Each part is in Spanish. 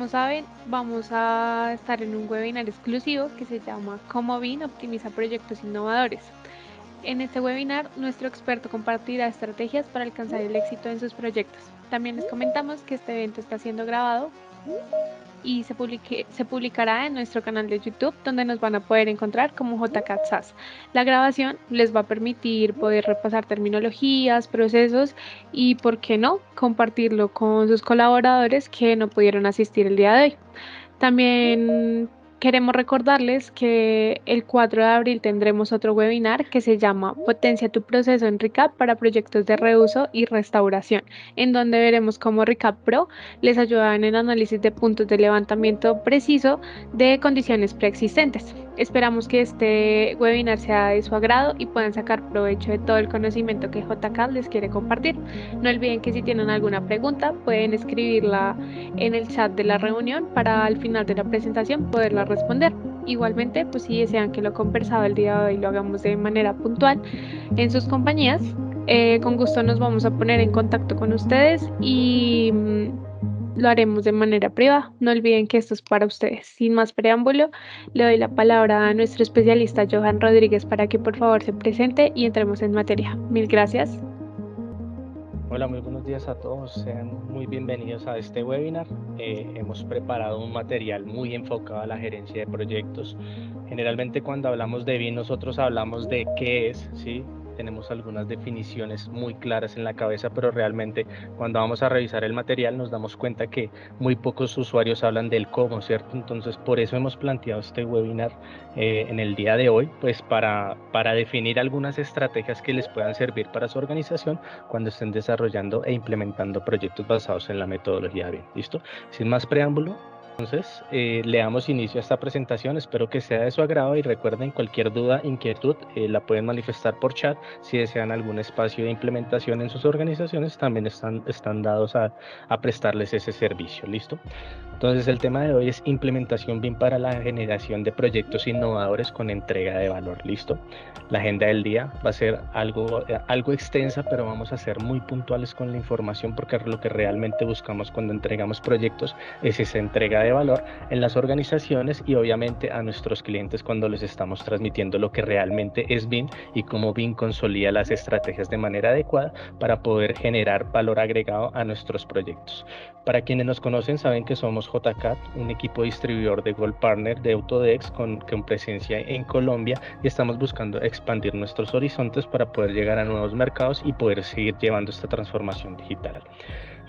como saben, vamos a estar en un webinar exclusivo que se llama Cómo BIM optimiza proyectos innovadores. En este webinar, nuestro experto compartirá estrategias para alcanzar el éxito en sus proyectos. También les comentamos que este evento está siendo grabado y se publicará en nuestro canal de YouTube, donde nos van a poder encontrar como JCat SAS. La grabación les va a permitir poder repasar terminologías, procesos y, ¿por qué no?, compartirlo con sus colaboradores que no pudieron asistir el día de hoy. También queremos recordarles que el 4 de abril tendremos otro webinar que se llama Potencia tu proceso en Recap para proyectos de reuso y restauración, en donde veremos cómo Recap Pro les ayuda en el análisis de puntos de levantamiento preciso de condiciones preexistentes. Esperamos que este webinar sea de su agrado y puedan sacar provecho de todo el conocimiento que JCAD les quiere compartir. No olviden que si tienen alguna pregunta pueden escribirla en el chat de la reunión para al final de la presentación poderla responder. Igualmente, pues si desean que lo conversado el día de hoy lo hagamos de manera puntual en sus compañías, con gusto nos vamos a poner en contacto con ustedes y lo haremos de manera privada. No olviden que esto es para ustedes. Sin más preámbulo, le doy la palabra a nuestro especialista Johan Rodríguez para que por favor se presente y entremos en materia. Mil gracias. Hola, muy buenos días a todos. Sean muy bienvenidos a este webinar. Hemos preparado un material muy enfocado a la gerencia de proyectos. Generalmente cuando hablamos de BIM nosotros hablamos de qué es, ¿sí? Tenemos algunas definiciones muy claras en la cabeza, pero realmente cuando vamos a revisar el material nos damos cuenta que muy pocos usuarios hablan del cómo, ¿cierto? Entonces por eso hemos planteado este webinar en el día de hoy, pues para definir algunas estrategias que les puedan servir para su organización cuando estén desarrollando e implementando proyectos basados en la metodología BIM. ¿Listo? Sin más preámbulo, entonces le damos inicio a esta presentación. Espero que sea de su agrado y recuerden, cualquier duda, inquietud, la pueden manifestar por chat. Si desean algún espacio de implementación en sus organizaciones, también están dados a prestarles ese servicio. ¿Listo? Entonces el tema de hoy es implementación BIM para la generación de proyectos innovadores con entrega de valor. ¿Listo? La agenda del día va a ser algo extensa, pero vamos a ser muy puntuales con la información porque lo que realmente buscamos cuando entregamos proyectos es esa entrega de valor en las organizaciones y obviamente a nuestros clientes cuando les estamos transmitiendo lo que realmente es BIM y cómo BIM consolida las estrategias de manera adecuada para poder generar valor agregado a nuestros proyectos. Para quienes nos conocen saben que somos JCAD, un equipo distribuidor de Gold Partner de Autodesk con presencia en Colombia y estamos buscando expandir nuestros horizontes para poder llegar a nuevos mercados y poder seguir llevando esta transformación digital.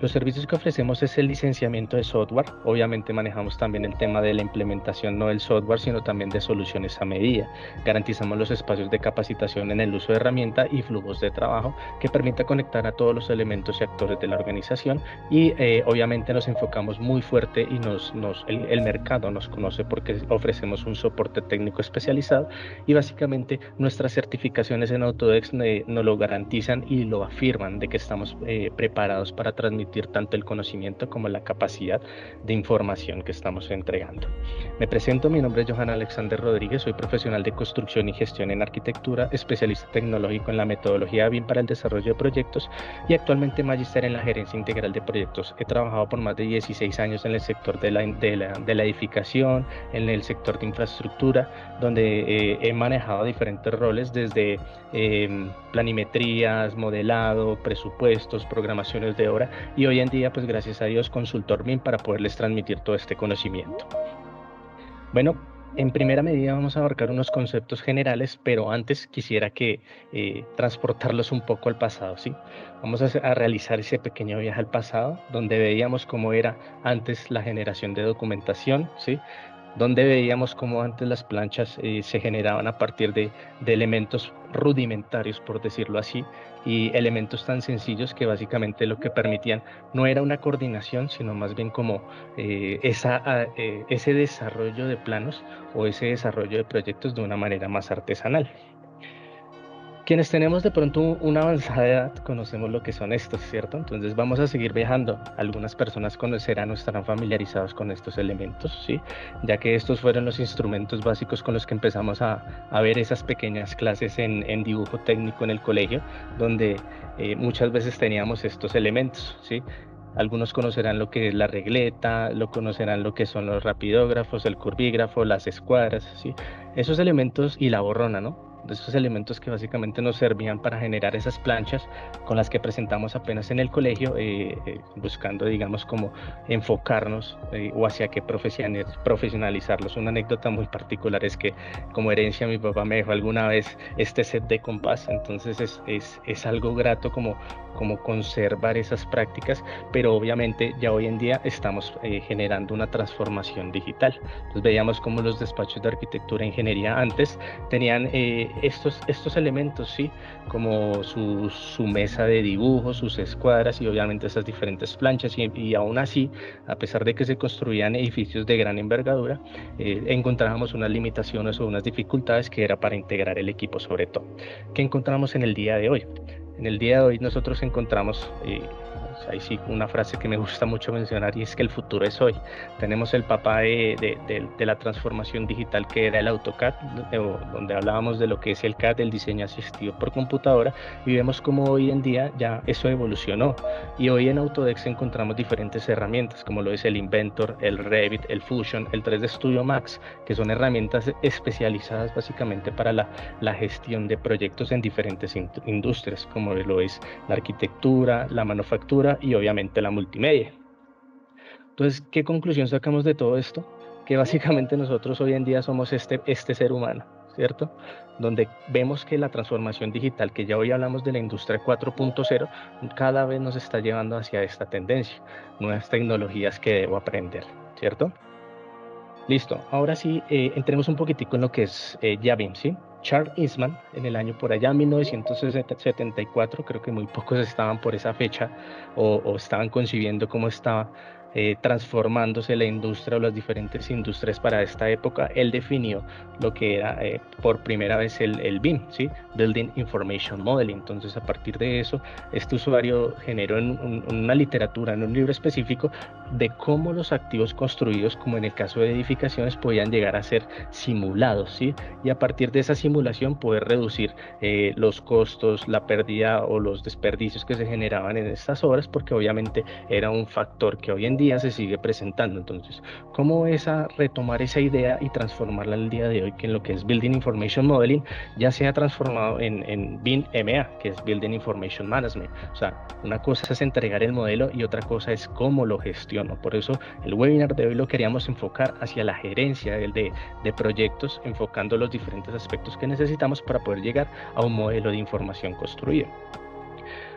Los servicios que ofrecemos es el licenciamiento de software. Obviamente manejamos también el tema de la implementación, no del software, sino también de soluciones a medida. Garantizamos los espacios de capacitación en el uso de herramientas y flujos de trabajo que permita conectar a todos los elementos y actores de la organización y obviamente nos enfocamos muy fuerte y el mercado nos conoce porque ofrecemos un soporte técnico especializado y básicamente nuestras certificaciones en Autodesk nos lo garantizan y lo afirman de que estamos preparados para transmitir tanto el conocimiento como la capacidad de información que estamos entregando. Me presento, mi nombre es Johan Alexander Rodríguez, soy profesional de construcción y gestión en arquitectura, especialista tecnológico en la metodología BIM para el desarrollo de proyectos y actualmente magíster en la gerencia integral de proyectos. He trabajado por más de 16 años en el sector de la edificación, en el sector de infraestructura, donde he manejado diferentes roles desde planimetrías, modelado, presupuestos, programaciones de obra y hoy en día, pues gracias a Dios, consultor BIM para poderles transmitir todo este conocimiento. Bueno, en primera medida vamos a abarcar unos conceptos generales, pero antes quisiera transportarlos un poco al pasado, ¿sí? Vamos a realizar ese pequeño viaje al pasado, donde veíamos cómo era antes la generación de documentación, ¿sí? Donde veíamos cómo antes las planchas se generaban a partir de elementos rudimentarios, por decirlo así, y elementos tan sencillos que básicamente lo que permitían no era una coordinación, sino más bien como ese desarrollo de planos o ese desarrollo de proyectos de una manera más artesanal. Quienes tenemos de pronto una avanzada edad conocemos lo que son estos, ¿cierto? Entonces vamos a seguir viajando. Algunas personas conocerán o estarán familiarizados con estos elementos, ¿sí? Ya que estos fueron los instrumentos básicos con los que empezamos a ver esas pequeñas clases en dibujo técnico en el colegio, donde muchas veces teníamos estos elementos, ¿sí? Algunos conocerán lo que es la regleta, lo conocerán lo que son los rapidógrafos, el curvígrafo, las escuadras, ¿sí? Esos elementos y la borrona, ¿no? De esos elementos que básicamente nos servían para generar esas planchas con las que presentamos apenas en el colegio, buscando, digamos, como enfocarnos o hacia qué profesionalizarlos. Una anécdota muy particular es que como herencia mi papá me dejó alguna vez este set de compás, entonces es algo grato como conservar esas prácticas, pero obviamente ya hoy en día estamos generando una transformación digital. Entonces veíamos cómo los despachos de arquitectura e ingeniería antes tenían estos elementos, ¿sí? Como su mesa de dibujo, sus escuadras y obviamente esas diferentes planchas y aún así, a pesar de que se construían edificios de gran envergadura, encontrábamos unas limitaciones o unas dificultades que era para integrar el equipo sobre todo. ¿Qué encontramos en el día de hoy? En el día de hoy nosotros encontramos, ahí sí, una frase que me gusta mucho mencionar y es que el futuro es hoy. Tenemos el papá de la transformación digital que era el AutoCAD, donde hablábamos de lo que es el CAD, el diseño asistido por computadora, y vemos cómo hoy en día ya eso evolucionó. Y hoy en Autodesk encontramos diferentes herramientas, como lo es el Inventor, el Revit, el Fusion, el 3D Studio Max, que son herramientas especializadas básicamente para la gestión de proyectos en diferentes industrias, como lo es la arquitectura, la manufactura y obviamente la multimedia. Entonces, ¿qué conclusión sacamos de todo esto? Que básicamente nosotros hoy en día somos este ser humano, ¿cierto? Donde vemos que la transformación digital, que ya hoy hablamos de la industria 4.0, cada vez nos está llevando hacia esta tendencia, nuevas tecnologías que debo aprender, ¿cierto? Listo, ahora sí, entremos un poquitico en lo que es ya BIM, ¿sí? Charles Eastman, en el año por allá 1974, creo que muy pocos estaban por esa fecha o estaban concibiendo cómo estaba transformándose la industria o las diferentes industrias para esta época. Él definió lo que era por primera vez el BIM, ¿sí? Building Information Modeling. Entonces, a partir de eso, este usuario generó en una literatura, en un libro específico, de cómo los activos construidos, como en el caso de edificaciones, podían llegar a ser simulados, ¿sí? Y a partir de esa simulación poder reducir los costos, la pérdida o los desperdicios que se generaban en estas obras, porque obviamente era un factor que hoy en día se sigue presentando. Entonces, ¿cómo es a retomar esa idea y transformarla al día de hoy, que en lo que es Building Information Modeling ya se ha transformado en BIM MA, que es Building Information Management? O sea, una cosa es entregar el modelo y otra cosa es cómo lo gestiono. Por eso el webinar de hoy lo queríamos enfocar hacia la gerencia de proyectos, enfocando los diferentes aspectos que necesitamos para poder llegar a un modelo de información construido.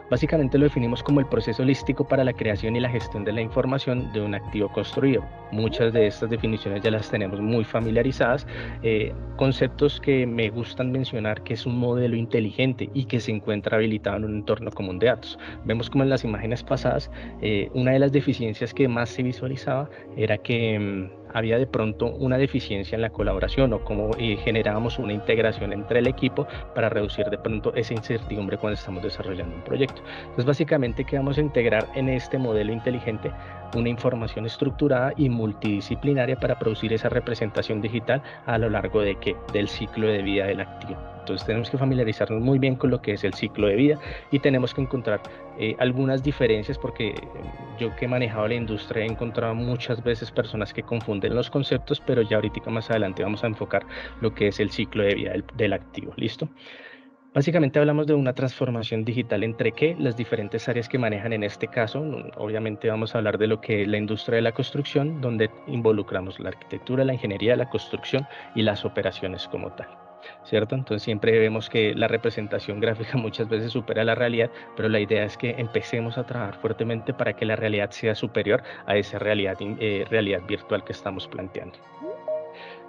Básicamente lo definimos como el proceso holístico para la creación y la gestión de la información de un activo construido. Muchas de estas definiciones ya las tenemos muy familiarizadas. Conceptos que me gustan mencionar, que es un modelo inteligente y que se encuentra habilitado en un entorno común de datos. Vemos como en las imágenes pasadas, una de las deficiencias que más se visualizaba era que había de pronto una deficiencia en la colaboración o cómo generábamos una integración entre el equipo para reducir de pronto esa incertidumbre cuando estamos desarrollando un proyecto. Entonces, básicamente, ¿qué vamos a integrar en este modelo inteligente? Una información estructurada y multidisciplinaria para producir esa representación digital a lo largo del ciclo de vida del activo. Entonces tenemos que familiarizarnos muy bien con lo que es el ciclo de vida y tenemos que encontrar algunas diferencias, porque yo que he manejado la industria he encontrado muchas veces personas que confunden los conceptos, pero ya ahorita más adelante vamos a enfocar lo que es el ciclo de vida del activo. ¿Listo? Básicamente hablamos de una transformación digital entre las diferentes áreas que manejan en este caso. Obviamente vamos a hablar de lo que es la industria de la construcción, donde involucramos la arquitectura, la ingeniería, la construcción y las operaciones como tal, ¿cierto? Entonces siempre vemos que la representación gráfica muchas veces supera la realidad, pero la idea es que empecemos a trabajar fuertemente para que la realidad sea superior a esa realidad virtual que estamos planteando.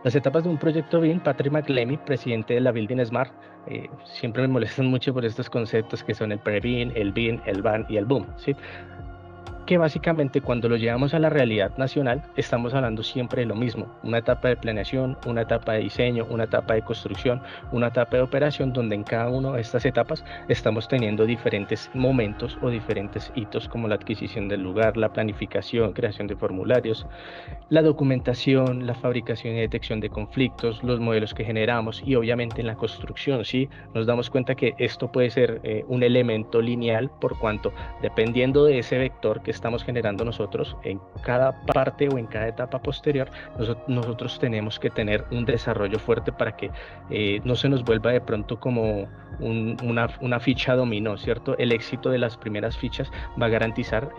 Las etapas de un proyecto BIM, Patrick McLemy, presidente de la Building Smart, siempre me molestan mucho por estos conceptos que son el pre-BIM, el BIM, el BAN y el BOOM, ¿sí? Que básicamente cuando lo llevamos a la realidad nacional estamos hablando siempre de lo mismo: una etapa de planeación, una etapa de diseño, una etapa de construcción, una etapa de operación, donde en cada una de estas etapas estamos teniendo diferentes momentos o diferentes hitos, como la adquisición del lugar, la planificación, creación de formularios, la documentación, la fabricación y detección de conflictos, los modelos que generamos y obviamente en la construcción, ¿sí? Nos damos cuenta que esto puede ser un elemento lineal, por cuanto dependiendo de ese vector que estamos generando nosotros, en cada parte o en cada etapa posterior, nosotros tenemos que tener un desarrollo fuerte para que no se nos vuelva de pronto como una ficha dominó, ¿cierto? El éxito de las primeras fichas va a garantizar,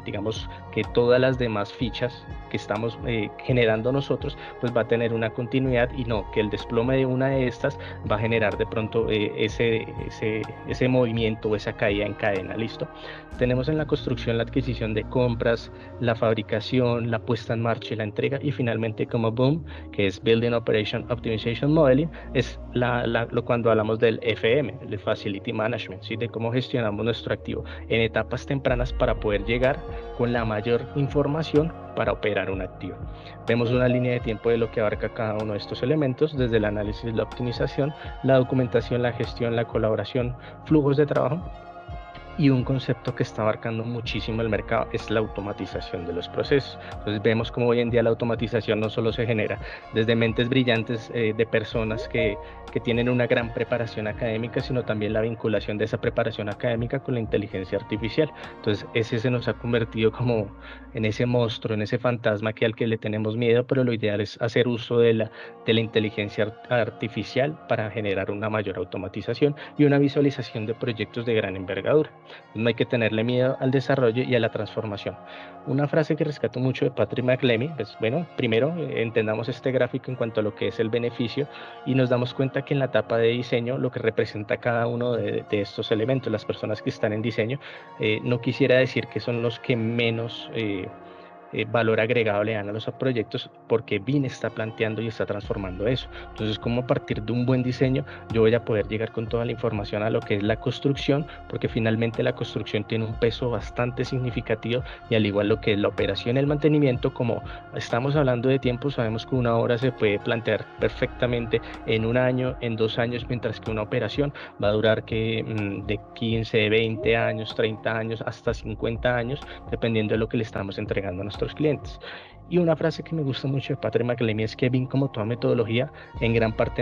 digamos, que todas las demás fichas que estamos generando nosotros, pues va a tener una continuidad, y no que el desplome de una de estas va a generar de pronto ese movimiento o esa caída en cadena. ¿Listo? Tenemos en la construcción la adquisición de compras, la fabricación, la puesta en marcha y la entrega, y finalmente como boom, que es Building Operation Optimization Modeling, es cuando hablamos del FM, el Facility Management, ¿sí? De cómo gestionamos nuestro activo en etapas tempranas para poder llegar con la mayor información para operar un activo. Vemos una línea de tiempo de lo que abarca cada uno de estos elementos, desde el análisis, la optimización, la documentación, la gestión, la colaboración, flujos de trabajo. Y un concepto que está abarcando muchísimo el mercado es la automatización de los procesos. Entonces vemos cómo hoy en día la automatización no solo se genera desde mentes brillantes de personas que tienen una gran preparación académica, sino también la vinculación de esa preparación académica con la inteligencia artificial. Entonces ese se nos ha convertido como en ese monstruo, en ese fantasma al que le tenemos miedo, pero lo ideal es hacer uso de la inteligencia artificial para generar una mayor automatización y una visualización de proyectos de gran envergadura. No hay que tenerle miedo al desarrollo y a la transformación. Una frase que rescato mucho de Patrick McLemy es, bueno, primero entendamos este gráfico en cuanto a lo que es el beneficio, y nos damos cuenta que en la etapa de diseño lo que representa cada uno de estos elementos, las personas que están en diseño, no quisiera decir que son los que menos valor agregado le dan a los proyectos, porque BIM está planteando y está transformando eso. Entonces, como a partir de un buen diseño yo voy a poder llegar con toda la información a lo que es la construcción, porque finalmente la construcción tiene un peso bastante significativo, y al igual lo que es la operación y el mantenimiento, como estamos hablando de tiempo, sabemos que una obra se puede plantear perfectamente en un año, en 2 años, mientras que una operación va a durar de 15, 20 años, 30 años, hasta 50 años, dependiendo de lo que le estamos entregando a nuestros clientes. Y una frase que me gusta mucho de Patrick McLemy es que BIM, como toda metodología, en gran parte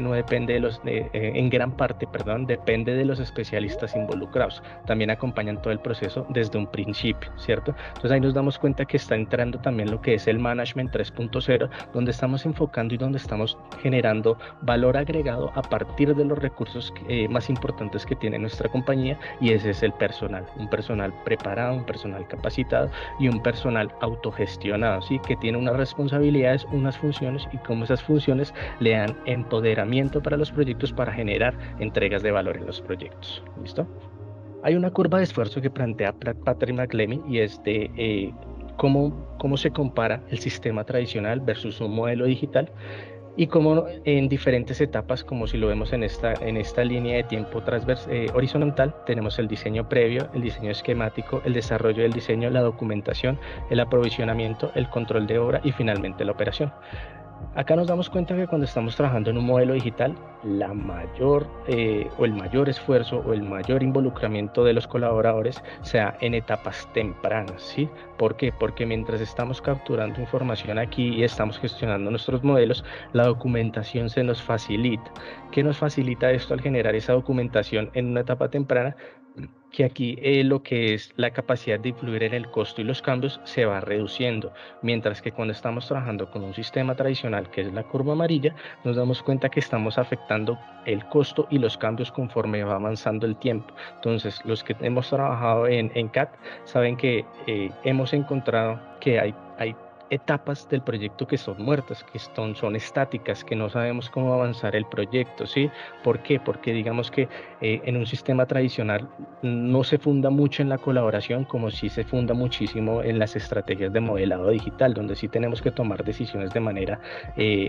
depende de los especialistas involucrados. También acompañan todo el proceso desde un principio, ¿cierto? Entonces ahí nos damos cuenta que está entrando también lo que es el Management 3.0, donde estamos enfocando y donde estamos generando valor agregado a partir de los recursos más importantes que tiene nuestra compañía, y ese es el personal. Un personal preparado, un personal capacitado y un personal autogestionado, ¿sí? Que tiene unas responsabilidades, unas funciones, y cómo esas funciones le dan empoderamiento para los proyectos para generar entregas de valor en los proyectos. ¿Listo? Hay una curva de esfuerzo que plantea Patrick McLemy, y es de cómo se compara el sistema tradicional versus un modelo digital, y cómo en diferentes etapas, como si lo vemos en esta línea de tiempo horizontal, tenemos el diseño previo, el diseño esquemático, el desarrollo del diseño, la documentación, el aprovisionamiento, el control de obra y finalmente la operación. Acá nos damos cuenta que cuando estamos trabajando en un modelo digital, el mayor esfuerzo o el mayor involucramiento de los colaboradores se da en etapas tempranas, ¿sí? ¿Por qué? Porque mientras estamos capturando información aquí y estamos gestionando nuestros modelos, la documentación se nos facilita. ¿Qué nos facilita esto al generar esa documentación en una etapa temprana? Que aquí lo que es la capacidad de influir en el costo y los cambios se va reduciendo, mientras que cuando estamos trabajando con un sistema tradicional, que es la curva amarilla, nos damos cuenta que estamos afectando el costo y los cambios conforme va avanzando el tiempo. Entonces, los que hemos trabajado en CAD saben que hemos encontrado que hay etapas del proyecto que son muertas, que son estáticas, que no sabemos cómo avanzar el proyecto, ¿sí? ¿Por qué? Porque digamos que en un sistema tradicional no se funda mucho en la colaboración, como sí se funda muchísimo en las estrategias de modelado digital, donde sí tenemos que tomar decisiones de manera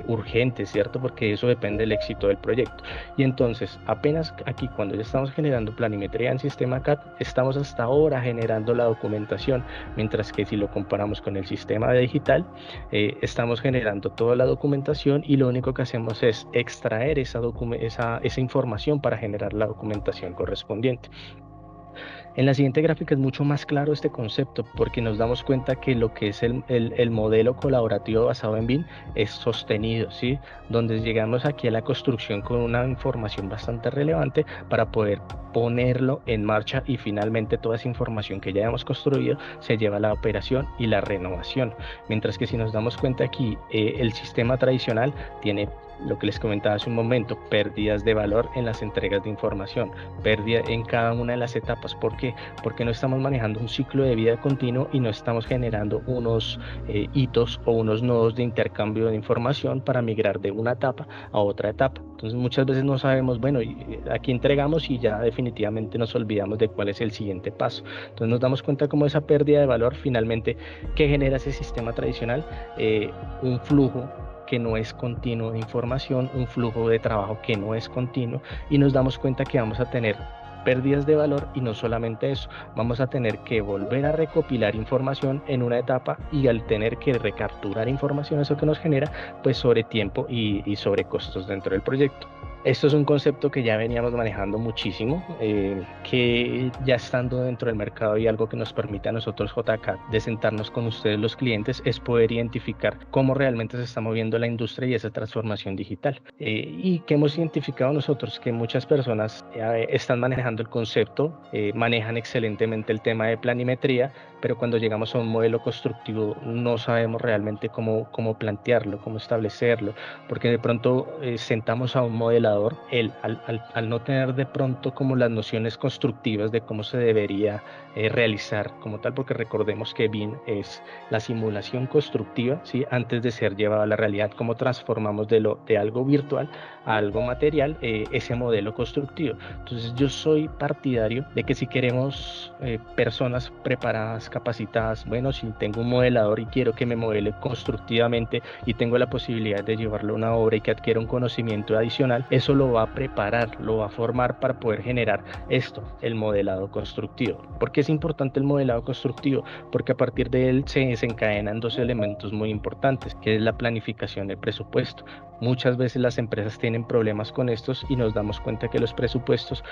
urgente, ¿cierto? Porque eso depende del éxito del proyecto. Y entonces, apenas aquí, cuando ya estamos generando planimetría en sistema CAD, estamos hasta ahora generando la documentación, mientras que si lo comparamos con el sistema digital, estamos generando toda la documentación, y lo único que hacemos es extraer esa información para generar la documentación correspondiente. En la siguiente gráfica es mucho más claro este concepto porque nos damos cuenta que lo que es el modelo colaborativo basado en BIM es sostenido, ¿sí? Donde llegamos aquí a la construcción con una información bastante relevante para poder ponerlo en marcha y finalmente toda esa información que ya hemos construido se lleva a la operación y la renovación. Mientras que si nos damos cuenta aquí, el sistema tradicional tiene lo que les comentaba hace un momento, pérdidas de valor en las entregas de información, pérdida en cada una de las etapas. ¿Por qué? Porque no estamos manejando un ciclo de vida continuo y no estamos generando unos hitos o unos nodos de intercambio de información para migrar de una etapa a otra etapa. Entonces muchas veces no sabemos, bueno, aquí entregamos y ya definitivamente nos olvidamos de cuál es el siguiente paso. Entonces nos damos cuenta cómo esa pérdida de valor finalmente, ¿qué genera ese sistema tradicional? Un flujo que no es continuo de información, un flujo de trabajo que no es continuo, y nos damos cuenta que vamos a tener pérdidas de valor, y no solamente eso, vamos a tener que volver a recopilar información en una etapa, y al tener que recapturar información, eso que nos genera pues sobre tiempo y sobre costos dentro del proyecto. Esto es un concepto que ya veníamos manejando muchísimo, que ya estando dentro del mercado, y algo que nos permite a nosotros JK de sentarnos con ustedes los clientes es poder identificar cómo realmente se está moviendo la industria y esa transformación digital. Y que hemos identificado nosotros que muchas personas están manejando el concepto, manejan excelentemente el tema de planimetría, pero cuando llegamos a un modelo constructivo no sabemos realmente cómo plantearlo, cómo establecerlo, porque de pronto sentamos a un modelador, él al no tener de pronto como las nociones constructivas de cómo se debería realizar como tal, porque recordemos que BIM es la simulación constructiva, ¿sí? Antes de ser llevado a la realidad, cómo transformamos de algo virtual a algo material ese modelo constructivo. Entonces yo soy partidario de que si queremos personas preparadas, capacitadas, bueno, si tengo un modelador y quiero que me modele constructivamente y tengo la posibilidad de llevarlo a una obra y que adquiera un conocimiento adicional, eso lo va a preparar, lo va a formar para poder generar esto, el modelado constructivo. ¿Por qué es importante el modelado constructivo? Porque a partir de él se desencadenan dos elementos muy importantes, que es la planificación del presupuesto. Muchas veces las empresas tienen problemas con estos y nos damos cuenta que los presupuestos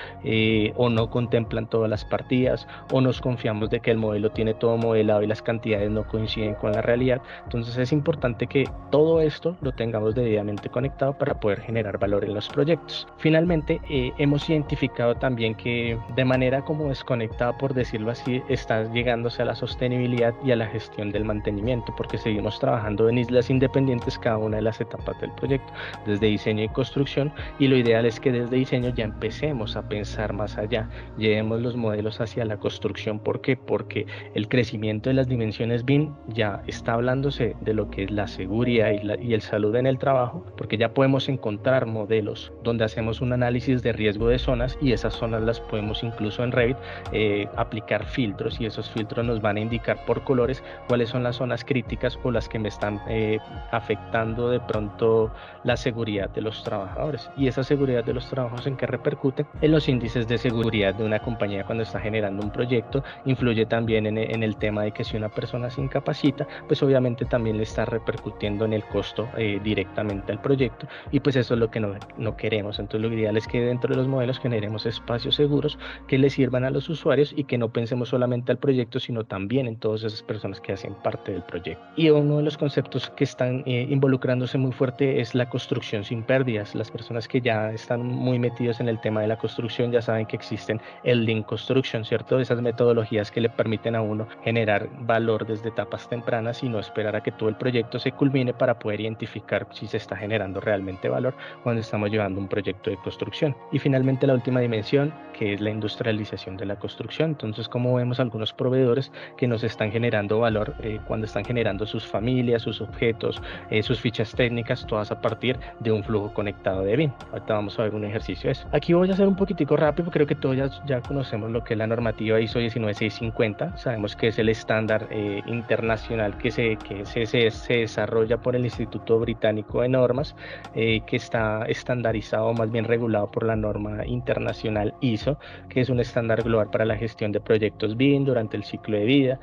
o no contemplan todas las partidas, o nos confiamos de que el modelo tiene todo modelado y las cantidades no coinciden con la realidad. Entonces es importante que todo esto lo tengamos debidamente conectado para poder generar valor en los proyectos. Finalmente, hemos identificado también que de manera como desconectada, por decirlo así, está llegándose a la sostenibilidad y a la gestión del mantenimiento, porque seguimos trabajando en islas independientes cada una de las etapas del proyecto, desde diseño y construcción, y lo ideal es que desde diseño ya empecemos a pensar más allá, llevemos los modelos hacia la construcción. ¿Por qué? Porque el crecimiento de las dimensiones BIM ya está hablándose de lo que es la seguridad y el salud en el trabajo, porque ya podemos encontrar modelos donde hacemos un análisis de riesgo de zonas, y esas zonas las podemos incluso en Revit aplicar filtros, y esos filtros nos van a indicar por colores cuáles son las zonas críticas o las que me están afectando de pronto la seguridad de los trabajadores. Y esa seguridad de los trabajadores, ¿en qué repercute? En los índices de seguridad de una compañía cuando está generando un proyecto. Influye también en el tema de que si una persona se incapacita, pues obviamente también le está repercutiendo en el costo directamente al proyecto, y pues eso es lo que no queremos. Entonces lo ideal es que dentro de los modelos generemos espacios seguros que le sirvan a los usuarios, y que no pensemos solamente al proyecto, sino también en todas esas personas que hacen parte del proyecto. Y uno de los conceptos que están involucrándose muy fuerte es la construcción sin pérdidas. Las personas que ya están muy metidos en el tema de la construcción ya saben que existen el Lean Construction, ¿cierto? Esas metodologías que le permiten a uno generar valor desde etapas tempranas y no esperar a que todo el proyecto se culmine para poder identificar si se está generando realmente valor cuando estamos llevando un proyecto de construcción. Y finalmente la última dimensión, que es la industrialización de la construcción. Entonces, como vemos algunos proveedores que nos están generando valor cuando están generando sus familias, sus objetos, sus fichas técnicas, todas a partir de un flujo conectado de BIM. Ahorita vamos a ver un ejercicio de eso. Aquí voy a hacer un poquitico rápido, creo que todos ya conocemos lo que es la normativa ISO 19650. Sabemos que es el estándar internacional que se desarrolla por el Instituto Británico de Normas, que está estandarizado estandarizado, más bien regulado por la norma internacional ISO, que es un estándar global para la gestión de proyectos BIM durante el ciclo de vida,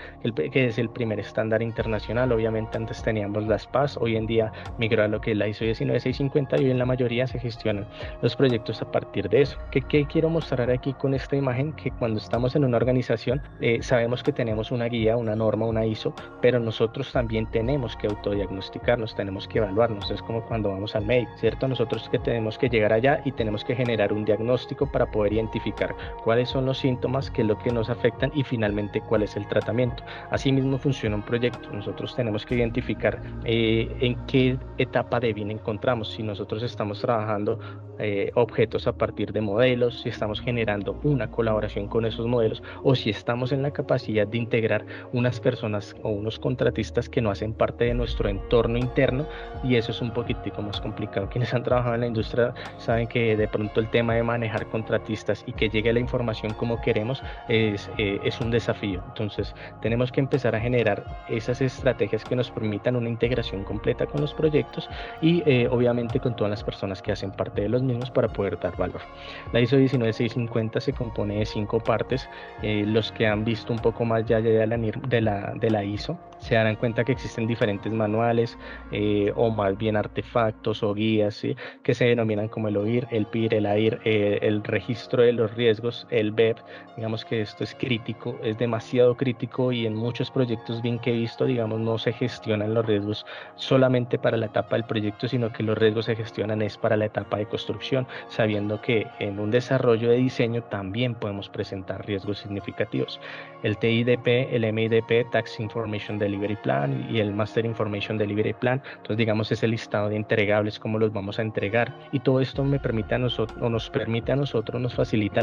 que es el primer estándar internacional. Obviamente antes teníamos las PAS, hoy en día migró a lo que es la ISO 19650 y hoy en la mayoría se gestionan los proyectos a partir de eso. ¿Qué quiero mostrar aquí con esta imagen? Que cuando estamos en una organización sabemos que tenemos una guía, una norma, una ISO, pero nosotros también tenemos que autodiagnosticarnos, tenemos que evaluarnos. Es como cuando vamos al médico, ¿cierto? Nosotros que tenemos que llegar allá y tenemos que generar un diagnóstico para poder identificar cuáles son los síntomas, qué es lo que nos afectan y finalmente cuál es el tratamiento. Asimismo funciona un proyecto. Nosotros tenemos que identificar en qué etapa de BIM encontramos. Si nosotros estamos trabajando objetos a partir de modelos, si estamos generando una colaboración con esos modelos o si estamos en la capacidad de integrar unas personas o unos contratistas que no hacen parte de nuestro entorno interno, y eso es un poquitico más complicado. Quienes han trabajado en la industria saben que de pronto el tema de manejar contratistas y que llegue la información como queremos es un desafío. Entonces tenemos que empezar a generar esas estrategias que nos permitan una integración completa con los proyectos y obviamente con todas las personas que hacen parte de los mismos para poder dar valor. La ISO 19650 se compone de 5 partes. Los que han visto un poco más ya de la ISO se darán cuenta que existen diferentes manuales o más bien artefactos o guías, ¿sí?, que se denominan como el OIR, el PIR, el AIR, el registro de los riesgos, el BEP. Digamos que esto es crítico, es demasiado crítico, y en muchos proyectos bien que he visto, digamos, no se gestionan los riesgos solamente para la etapa del proyecto, sino que los riesgos se gestionan es para la etapa de construcción, sabiendo que en un desarrollo de diseño también podemos presentar riesgos significativos. El TIDP, el MIDP, Tax Information Delivery Plan, y el Master Information Delivery Plan. Entonces, digamos, es el listado de entregables, cómo los vamos a entregar, y todo esto nos permite a nosotros, nos facilita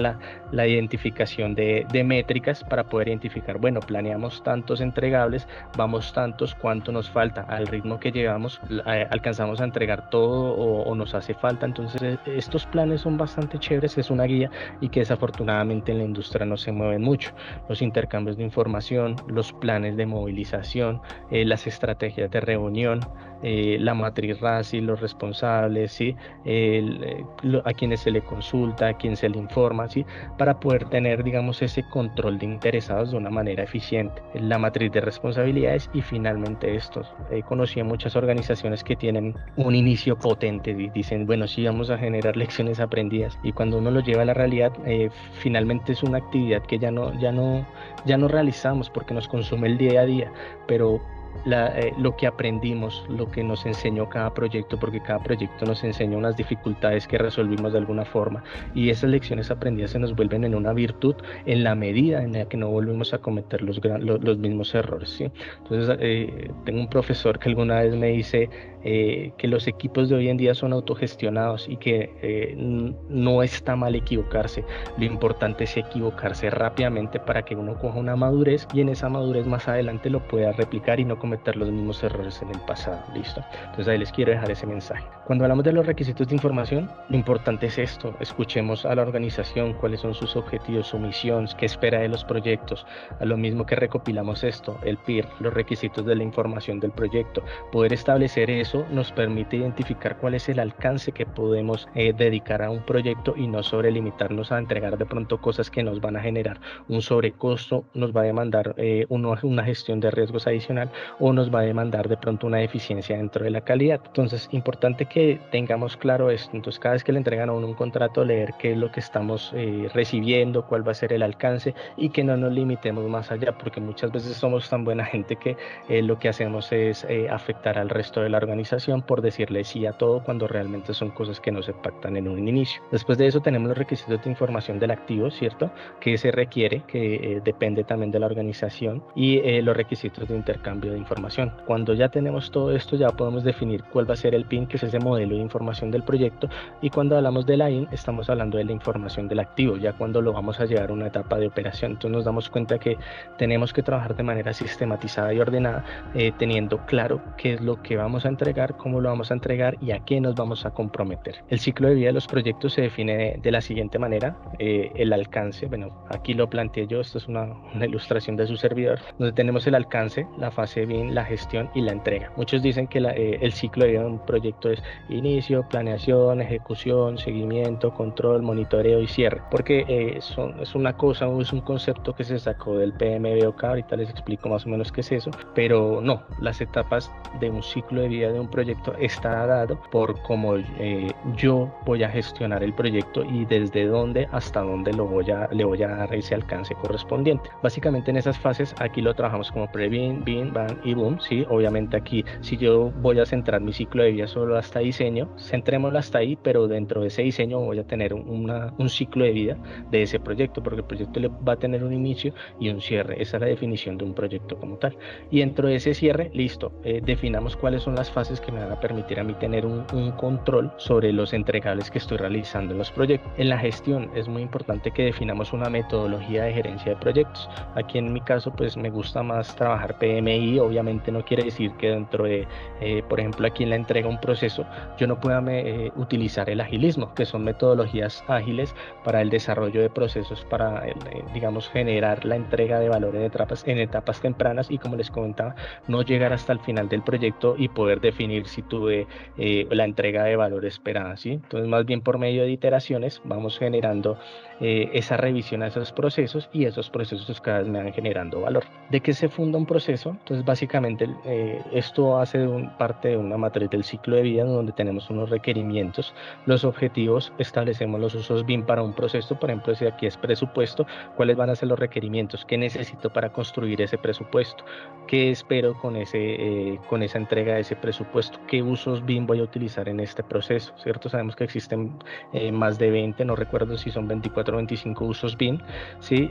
la identificación de métricas para poder identificar, bueno, planeamos tantos entregables, vamos tantos, cuánto nos falta, al ritmo que llevamos, alcanzamos a entregar todo o nos hace falta. Entonces, estos planes son bastante chéveres, es una guía y que desafortunadamente en la industria no se mueven mucho. Los intercambios de información, los planes de movilización, las estrategias de reunión, la matriz RACI, los responsables, ¿sí?, a quienes se le consulta, a quien se le informa, ¿sí?, para poder tener, digamos, ese control de interesados de una manera eficiente. La matriz de responsabilidades y finalmente estos. Conocí a muchas organizaciones que tienen un inicio potente y dicen, bueno, sí, vamos a generar lecciones aprendidas, y cuando uno lo lleva a la realidad, finalmente es una actividad que ya no realizamos porque nos consume el día a día, pero lo que aprendimos, lo que nos enseñó cada proyecto, porque cada proyecto nos enseña unas dificultades que resolvimos de alguna forma, y esas lecciones aprendidas se nos vuelven en una virtud en la medida en la que no volvemos a cometer los mismos errores, ¿sí? Entonces, tengo un profesor que alguna vez me dice que los equipos de hoy en día son autogestionados y que no está mal equivocarse. Lo importante es equivocarse rápidamente para que uno coja una madurez, y en esa madurez más adelante lo pueda replicar y no cometer los mismos errores en el pasado. ¿Listo? Entonces ahí les quiero dejar ese mensaje. Cuando hablamos de los requisitos de información, lo importante es esto: escuchemos a la organización, cuáles son sus objetivos, su misión, qué espera de los proyectos. A lo mismo que recopilamos esto, el PIR, los requisitos de la información del proyecto. Poder establecer eso nos permite identificar cuál es el alcance que podemos dedicar a un proyecto, y no sobrelimitarnos a entregar de pronto cosas que nos van a generar un sobrecosto, nos va a demandar una gestión de riesgos adicional, o nos va a demandar de pronto una deficiencia dentro de la calidad. Entonces, importante que tengamos claro esto. Entonces, cada vez que le entregan a uno un contrato, leer qué es lo que estamos recibiendo, cuál va a ser el alcance, y que no nos limitemos más allá, porque muchas veces somos tan buena gente que lo que hacemos es afectar al resto de la organización por decirle sí a todo, cuando realmente son cosas que no se pactan en un inicio. Después de eso tenemos los requisitos de información del activo, ¿cierto?, que se requiere, que depende también de la organización, y los requisitos de intercambio de información. Cuando ya tenemos todo esto, ya podemos definir cuál va a ser el PIN, que es ese modelo de información del proyecto, y cuando hablamos de la IN, estamos hablando de la información del activo, ya cuando lo vamos a llevar a una etapa de operación. Entonces nos damos cuenta que tenemos que trabajar de manera sistematizada y ordenada, teniendo claro qué es lo que vamos a entregar, cómo lo vamos a entregar y a qué nos vamos a comprometer. El ciclo de vida de los proyectos se define de la siguiente manera: el alcance, bueno, aquí lo planteé yo, esto es una ilustración de su servidor, donde tenemos el alcance, la fase BIM, la gestión y la entrega. Muchos dicen que el ciclo de vida de un proyecto es inicio, planeación, ejecución, seguimiento, control, monitoreo y cierre, porque es una cosa, es un concepto que se sacó del PMBOK. Ahorita les explico más o menos qué es eso, pero no, las etapas de un ciclo de vida de un proyecto está dado por cómo yo voy a gestionar el proyecto y desde dónde hasta dónde le voy a dar ese alcance correspondiente. Básicamente en esas fases aquí lo trabajamos como pre-BIM, BIM, BAM y BOOM, ¿sí? Obviamente aquí si yo voy a centrar mi ciclo de vida solo hasta diseño, centrémoslo hasta ahí, pero dentro de ese diseño voy a tener un ciclo de vida de ese proyecto, porque el proyecto va a tener un inicio y un cierre. Esa es la definición de un proyecto como tal. Y dentro de ese cierre, listo, definamos cuáles son las fases que me van a permitir a mí tener un control sobre los entregables que estoy realizando en los proyectos. En la gestión es muy importante que definamos una metodología de gerencia de proyectos. Aquí en mi caso pues me gusta más trabajar PMI. Obviamente no quiere decir que dentro de, por ejemplo, aquí en la entrega un proceso, yo no pueda utilizar el agilismo, que son metodologías ágiles para el desarrollo de procesos, para digamos generar la entrega de valores en etapas tempranas y, como les comentaba, no llegar hasta el final del proyecto y poder definir si tuve la entrega de valor esperada, ¿sí? Entonces más bien por medio de iteraciones vamos generando esa revisión a esos procesos, y esos procesos cada vez me van generando valor. ¿De qué se funda un proceso? Entonces básicamente esto hace parte de una matriz del ciclo de vida donde tenemos unos requerimientos, los objetivos, establecemos los usos BIM para un proceso. Por ejemplo, si aquí es presupuesto, ¿cuáles van a ser los requerimientos? ¿Qué necesito para construir ese presupuesto? ¿Qué espero con esa entrega de ese presupuesto? ¿Qué usos BIM voy a utilizar en este proceso? ¿Cierto? Sabemos que existen más de 20, no recuerdo si son 24 o 25 usos BIM, ¿sí?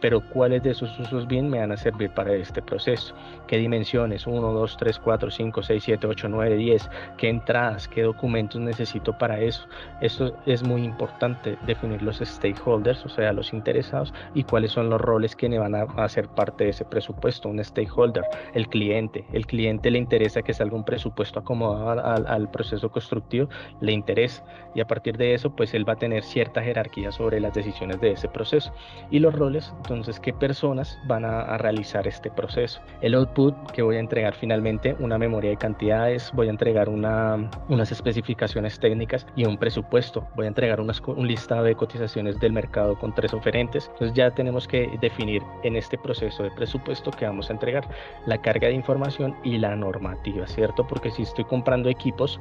Pero ¿cuáles de esos usos BIM me van a servir para este proceso? ¿Qué dimensiones? 1, 2, 3, 4, 5, 6, 7, 8, 9, 10. ¿Qué entradas? ¿Qué documentos necesito para eso? Esto es muy importante, definir los stakeholders, o sea, los interesados, y cuáles son los roles que me van a hacer parte de ese presupuesto. Un stakeholder, el cliente. El cliente le interesa que salga un presupuesto acomodado al proceso constructivo, le interesa, y a partir de eso pues él va a tener cierta jerarquía sobre las decisiones de ese proceso. Y los roles, entonces, ¿qué personas van a realizar este proceso? El output, que voy a entregar finalmente una memoria de cantidades, voy a entregar unas especificaciones técnicas y un presupuesto, voy a entregar un listado de cotizaciones del mercado con 3 oferentes. Entonces ya tenemos que definir en este proceso de presupuesto que vamos a entregar, la carga de información y la normativa, ¿cierto? Porque si estoy comprando equipos,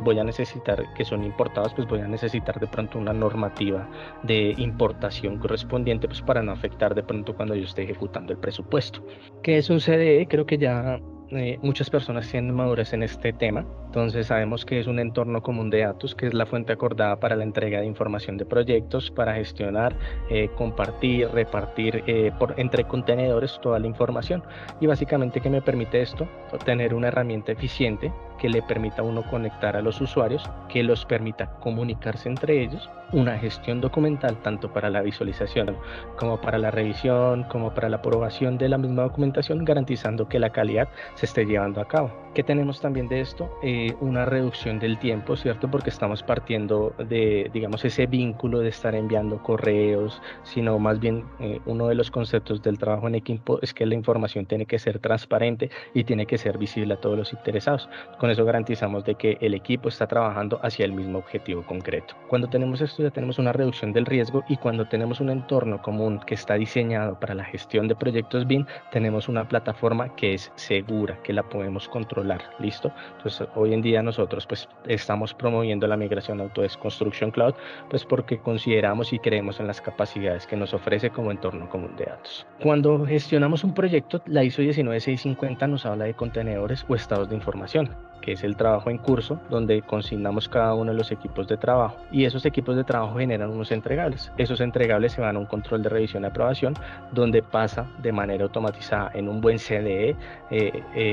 voy a necesitar, que son importados, pues voy a necesitar de pronto una normativa de importación correspondiente, pues para no afectar de pronto cuando yo esté ejecutando el presupuesto. ¿Qué es un CDE? Creo que ya muchas personas tienen madurez en este tema. Entonces sabemos que es un entorno común de datos, que es la fuente acordada para la entrega de información de proyectos, para gestionar, compartir, repartir entre contenedores toda la información. Y básicamente, ¿qué me permite esto? Tener una herramienta eficiente que le permita a uno conectar a los usuarios, que los permita comunicarse entre ellos, una gestión documental tanto para la visualización como para la revisión, como para la aprobación de la misma documentación, garantizando que la calidad se esté llevando a cabo. ¿Qué tenemos también de esto? Una reducción del tiempo, ¿cierto? Porque estamos partiendo de, digamos, ese vínculo de estar enviando correos, sino más bien uno de los conceptos del trabajo en equipo es que la información tiene que ser transparente y tiene que ser visible a todos los interesados. Con eso garantizamos de que el equipo está trabajando hacia el mismo objetivo concreto. Cuando tenemos esto, ya tenemos una reducción del riesgo, y cuando tenemos un entorno común que está diseñado para la gestión de proyectos BIM, tenemos una plataforma que es segura, que la podemos controlar. ¿Listo? Entonces hoy en día nosotros pues estamos promoviendo la migración a Autodesk Construction Cloud, pues porque consideramos y creemos en las capacidades que nos ofrece como entorno común de datos. Cuando gestionamos un proyecto, la ISO 19650 nos habla de contenedores o estados de información, que es el trabajo en curso, donde consignamos cada uno de los equipos de trabajo, y esos equipos de trabajo generan unos entregables. Esos entregables se van a un control de revisión y aprobación, donde pasa de manera automatizada en un buen CDE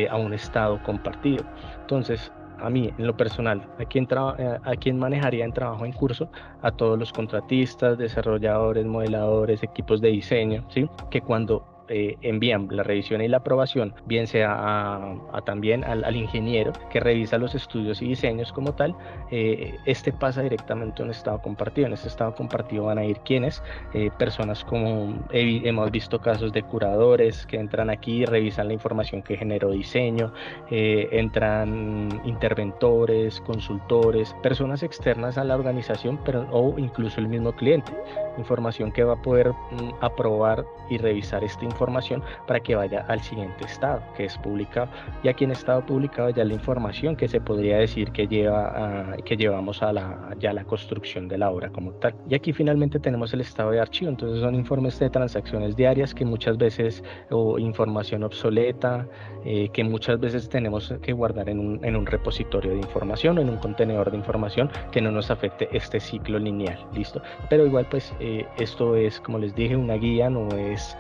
a un estado compartido. Entonces, a mí, en lo personal, ¿a quién manejaría en trabajo en curso? A todos los contratistas, desarrolladores, modeladores, equipos de diseño, ¿sí? Que cuando envían la revisión y la aprobación, bien sea también al ingeniero que revisa los estudios y diseños como tal. Este pasa directamente a un estado compartido. En este estado compartido van a ir quienes, personas como hemos visto casos de curadores que entran aquí, revisan la información que generó diseño, entran interventores, consultores, personas externas a la organización, pero o incluso el mismo cliente. Información que va a poder aprobar y revisar esta información para que vaya al siguiente estado, que es publicado. Y aquí en estado publicado ya la información que se podría decir que llevamos a la construcción de la obra como tal. Y aquí finalmente tenemos el estado de archivo. Entonces son informes de transacciones diarias que muchas veces, o información obsoleta, que muchas veces tenemos que guardar en un repositorio de información o en un contenedor de información que no nos afecte este ciclo lineal. ¿Listo? Pero igual pues esto es, como les dije, una guía, no es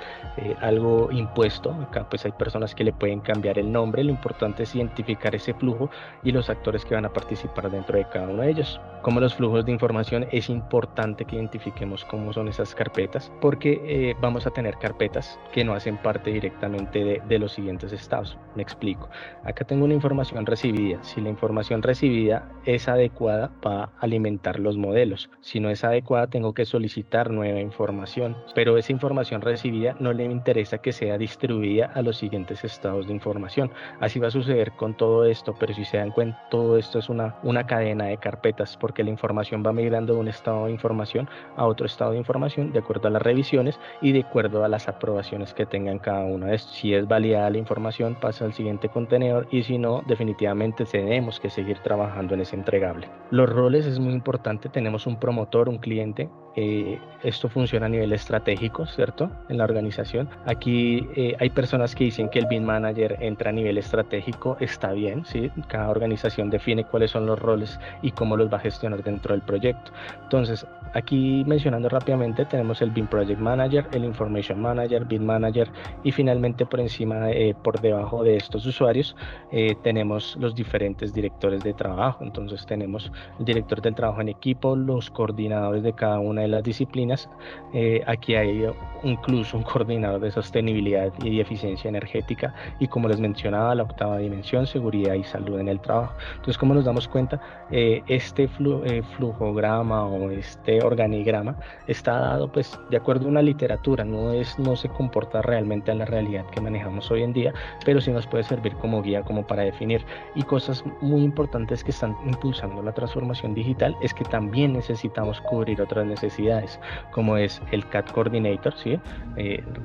algo impuesto. Acá pues hay personas que le pueden cambiar el nombre. Lo importante es identificar ese flujo y los actores que van a participar dentro de cada uno de ellos. Como los flujos de información, es importante que identifiquemos cómo son esas carpetas, porque vamos a tener carpetas que no hacen parte directamente de los siguientes estados. Me explico. Acá tengo una información recibida. Si la información recibida es adecuada, va a alimentar los modelos. Si no es adecuada, tengo que solicitar nueva información, pero esa información recibida no le interesa que sea distribuida a los siguientes estados de información. Así va a suceder con todo esto, pero si se dan cuenta, todo esto es una cadena de carpetas, porque la información va migrando de un estado de información a otro estado de información de acuerdo a las revisiones y de acuerdo a las aprobaciones que tengan cada uno de estos. Si es validada la información, pasa al siguiente contenedor, y si no, definitivamente tenemos que seguir trabajando en ese entregable. Los roles es muy importante. Tenemos un promotor, un cliente. Esto funciona a nivel estratégico, ¿cierto? En la organización. Aquí hay personas que dicen que el BIM Manager entra a nivel estratégico. Está bien, ¿sí? Cada organización define cuáles son los roles y cómo los va a gestionar dentro del proyecto. Entonces, aquí mencionando rápidamente, tenemos el BIM Project Manager, el Information Manager, BIM Manager, y finalmente por encima, por debajo de estos usuarios, tenemos los diferentes directores de trabajo. Entonces tenemos el director del trabajo en equipo, los coordinadores de cada una de las disciplinas. Aquí hay incluso un coordinador de sostenibilidad y eficiencia energética, y como les mencionaba, la octava dimensión, seguridad y salud en el trabajo. Entonces, como nos damos cuenta, este flujograma o este organigrama está dado pues de acuerdo a una literatura, no se comporta realmente a la realidad que manejamos hoy en día, pero sí nos puede servir como guía, como para definir. Y cosas muy importantes que están impulsando la transformación digital es que también necesitamos cubrir otras necesidades, como es el CAD Coordinator, ¿sí?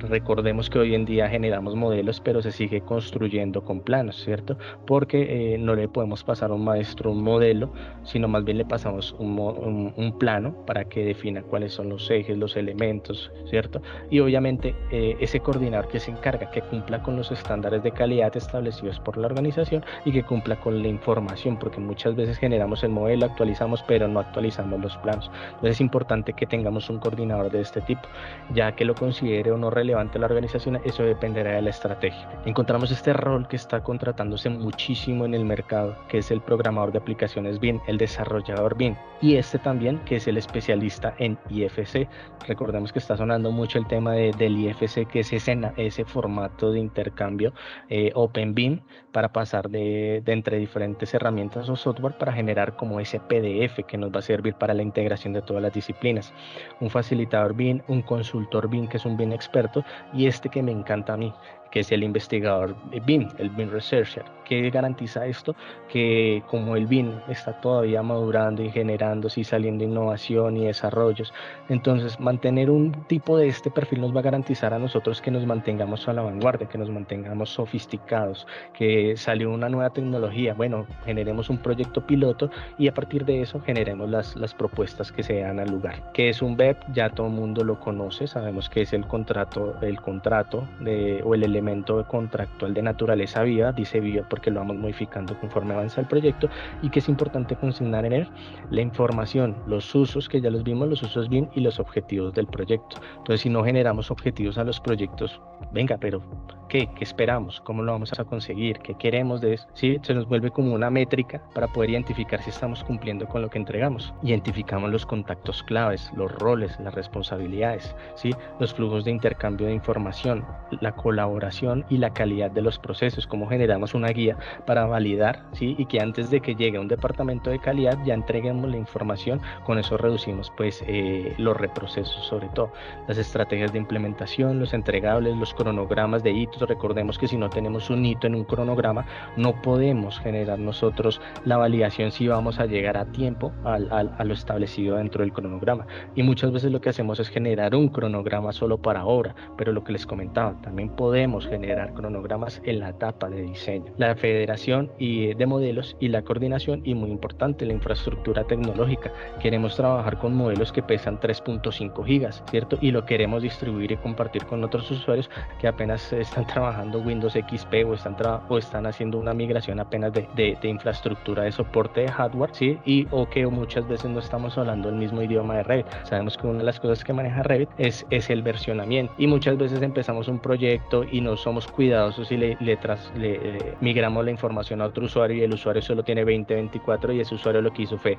Recordemos que hoy en día generamos modelos, pero se sigue construyendo con planos, ¿cierto? Porque no le podemos pasar a un maestro un modelo, sino más bien le pasamos un plano para que defina cuáles son los ejes, los elementos, ¿cierto? Y obviamente ese coordinador que se encarga que cumpla con los estándares de calidad establecidos por la organización y que cumpla con la información, porque muchas veces generamos el modelo, actualizamos, pero no actualizamos los planos. Entonces es importante que tengamos un coordinador de este tipo. Ya que lo considere o no relevante la organización, eso dependerá de la estrategia. Encontramos este rol que está contratándose muchísimo en el mercado, que es el programador de aplicaciones BIM, el desarrollador BIM, y este también, que es el especialista en IFC. Recordemos que está sonando mucho el tema del IFC, que es ese formato de intercambio Open BIM, para pasar de entre diferentes herramientas o software para generar como ese PDF que nos va a servir para la integración de todas las disciplinas. Un facilitador BIM, un consultor BIM, que es un BIM experto, y este que me encanta a mí, que es el investigador BIM, el BIM Researcher. ¿Qué garantiza esto? Que como el BIM está todavía madurando y generándose y saliendo innovación y desarrollos, entonces mantener un tipo de este perfil nos va a garantizar a nosotros que nos mantengamos a la vanguardia, que nos mantengamos sofisticados, que salió una nueva tecnología, bueno, generemos un proyecto piloto y a partir de eso generemos las propuestas que se dan al lugar. ¿Qué es un BEP? Ya todo el mundo lo conoce, sabemos que es el contrato o el elemento contractual de naturaleza viva. Dice viva porque lo vamos modificando conforme avanza el proyecto, y que es importante consignar en él la información, los usos, que ya los vimos, los usos BIM, y los objetivos del proyecto. Entonces, si no generamos objetivos a los proyectos, venga, pero qué? ¿Qué esperamos? ¿Cómo lo vamos a conseguir? ¿Qué queremos de eso? ¿Sí? Se nos vuelve como una métrica para poder identificar si estamos cumpliendo con lo que entregamos. Identificamos los contactos claves, los roles, las responsabilidades, ¿sí? Los flujos de intercambio de información, la colaboración y la calidad de los procesos, cómo generamos una guía para validar, ¿sí? Y que antes de que llegue a un departamento de calidad ya entreguemos la información. Con eso reducimos pues los reprocesos, sobre todo las estrategias de implementación, los entregables, los cronogramas de hitos. Recordemos que si no tenemos un hito en un cronograma, no podemos generar nosotros la validación si vamos a llegar a tiempo a lo establecido dentro del cronograma. Y muchas veces lo que hacemos es generar un cronograma solo para obra, pero lo que les comentaba, también podemos generar cronogramas en la etapa de diseño. La federación de modelos y la coordinación, y muy importante, la infraestructura tecnológica. Queremos trabajar con modelos que pesan 3.5 gigas, ¿cierto? Y lo queremos distribuir y compartir con otros usuarios que apenas están trabajando Windows XP o están haciendo una migración apenas de infraestructura de soporte de hardware, ¿sí? O que muchas veces no estamos hablando el mismo idioma de Revit. Sabemos que una de las cosas que maneja Revit es el versionamiento, y muchas veces empezamos un proyecto y no somos cuidadosos y le migramos la información a otro usuario, y el usuario solo tiene 2024, y ese usuario lo que hizo fue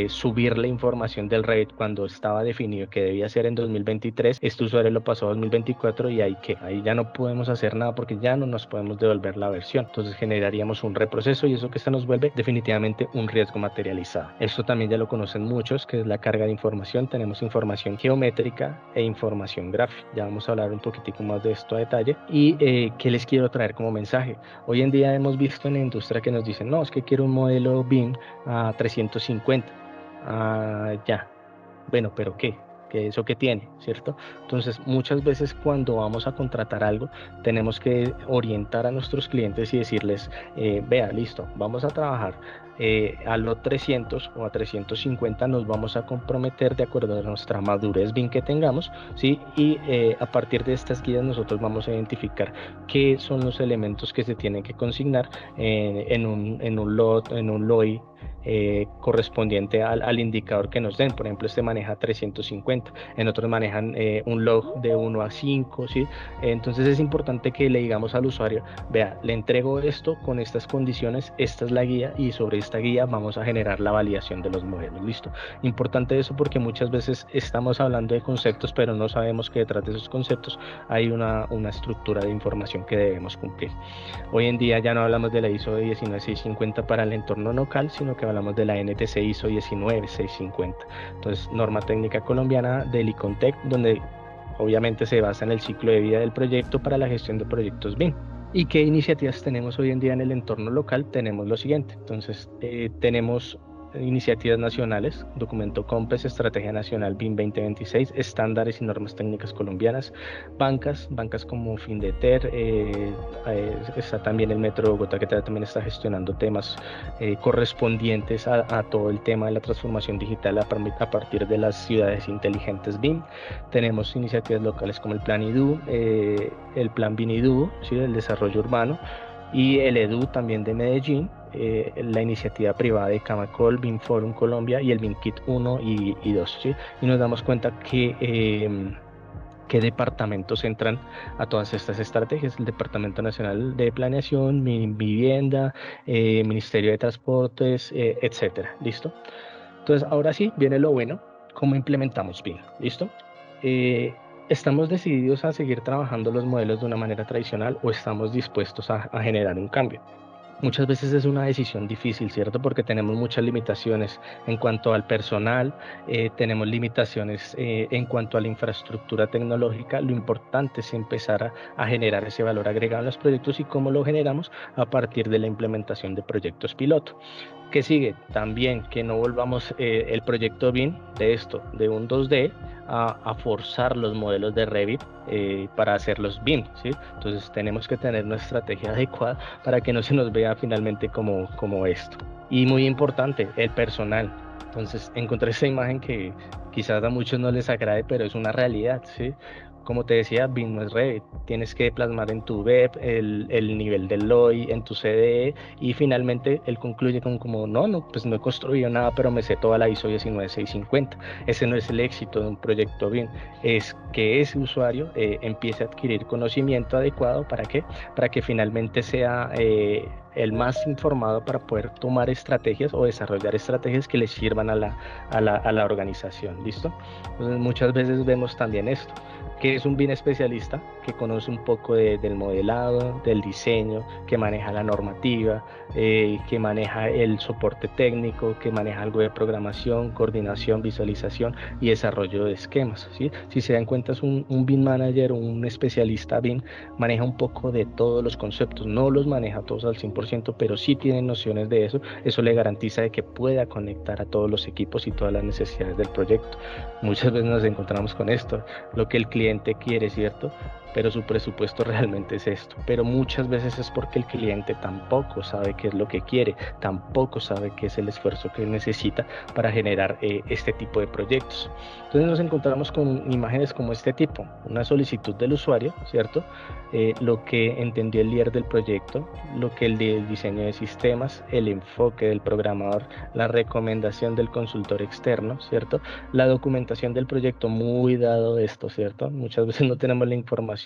subir la información del Revit cuando estaba definido que debía ser en 2023. Este usuario lo pasó a 2024 y ahí ya no podemos hacer nada porque ya no nos podemos devolver la versión. Entonces generaríamos un reproceso, y eso que se nos vuelve definitivamente un riesgo materializado. Esto también ya lo conocen muchos, que es la carga de información. Tenemos información geométrica e información gráfica. Ya vamos a hablar un poquitico más de esto a detalle. Y ¿qué les quiero traer como mensaje? Hoy en día hemos visto en la industria que nos dicen, no, es que quiero un modelo BIM a 350. Ya, bueno, pero ¿qué? ¿Que eso qué tiene? ¿Cierto? Entonces, muchas veces cuando vamos a contratar algo, tenemos que orientar a nuestros clientes y decirles, vea, listo, vamos a trabajar a los 300 o a 350, nos vamos a comprometer de acuerdo a nuestra madurez BIM que tengamos, ¿sí? Y a partir de estas guías nosotros vamos a identificar qué son los elementos que se tienen que consignar en un lot, en un LOI, correspondiente al indicador que nos den. Por ejemplo, este maneja 350, en otros manejan un log de 1 a 5, ¿sí? Entonces es importante que le digamos al usuario, vea, le entrego esto con estas condiciones, esta es la guía, y sobre esta guía vamos a generar la validación de los modelos. Listo. Importante eso, porque muchas veces estamos hablando de conceptos, pero no sabemos que detrás de esos conceptos hay una estructura de información que debemos cumplir. Hoy en día ya no hablamos de la ISO 19650 para el entorno local, sino que hablamos de la NTC ISO 19650. Entonces, norma técnica colombiana del ICONTEC, donde obviamente se basa en el ciclo de vida del proyecto para la gestión de proyectos BIM. ¿Y qué iniciativas tenemos hoy en día en el entorno local? Tenemos lo siguiente. Entonces, tenemos iniciativas nacionales, documento COMPES, Estrategia Nacional BIM 2026, estándares y normas técnicas colombianas, bancas como Findeter, está también el Metro de Bogotá, que también está gestionando temas correspondientes a todo el tema de la transformación digital a partir de las ciudades inteligentes BIM. Tenemos iniciativas locales como el Plan IDU, el Plan BIM-IDU, ¿sí?, del desarrollo urbano, y el EDU también de Medellín, la iniciativa privada de Camacol, BIM Forum Colombia y el BIM Kit 1 y 2, ¿sí? Y nos damos cuenta que qué departamentos entran a todas estas estrategias: el Departamento Nacional de Planeación, Vivienda, Ministerio de Transportes, etcétera. ¿Listo? Entonces, ahora sí, viene lo bueno: ¿cómo implementamos BIM? ¿Listo? ¿Estamos decididos a seguir trabajando los modelos de una manera tradicional o estamos dispuestos a generar un cambio? Muchas veces es una decisión difícil, ¿cierto? Porque tenemos muchas limitaciones en cuanto al personal, tenemos limitaciones en cuanto a la infraestructura tecnológica. Lo importante es empezar a generar ese valor agregado en los proyectos. ¿Y cómo lo generamos? A partir de la implementación de proyectos piloto. ¿Qué sigue? También que no volvamos el proyecto BIM de un 2D a forzar los modelos de Revit para hacerlos BIM, ¿sí? Entonces tenemos que tener una estrategia adecuada para que no se nos vea finalmente como esto. Y muy importante, el personal. Entonces encontré esta imagen que quizás a muchos no les agrade, pero es una realidad, ¿sí? Como te decía, BIM no es Revit. Tienes que plasmar en tu web el nivel del LOI, en tu CDE, y finalmente él concluye con como, no, pues no he construido nada, pero me sé toda la ISO 19650. Ese no es el éxito de un proyecto BIM, es que ese usuario empiece a adquirir conocimiento adecuado. ¿Para qué? Para que finalmente sea el más informado para poder tomar estrategias o desarrollar estrategias que le sirvan a la organización. ¿Listo? Entonces muchas veces vemos también esto, que es un BIM especialista que conoce un poco del modelado, del diseño, que maneja la normativa, que maneja el soporte técnico, que maneja algo de programación, coordinación, visualización y desarrollo de esquemas, ¿sí? Si se dan cuenta, es un BIM manager o un especialista BIM, maneja un poco de todos los conceptos, no los maneja todos al 100%, pero sí tiene nociones de eso. Eso le garantiza de que pueda conectar a todos los equipos y todas las necesidades del proyecto. Muchas veces nos encontramos con esto, lo que el cliente quiere, ¿cierto? Pero su presupuesto realmente es esto. Pero muchas veces es porque el cliente tampoco sabe qué es lo que quiere, tampoco sabe qué es el esfuerzo que necesita para generar este tipo de proyectos. Entonces nos encontramos con imágenes como este tipo, una solicitud del usuario, ¿cierto? Lo que entendió el líder del proyecto, lo que el diseño de sistemas, el enfoque del programador, la recomendación del consultor externo, ¿cierto? La documentación del proyecto, muy dado esto, ¿cierto? Muchas veces no tenemos la información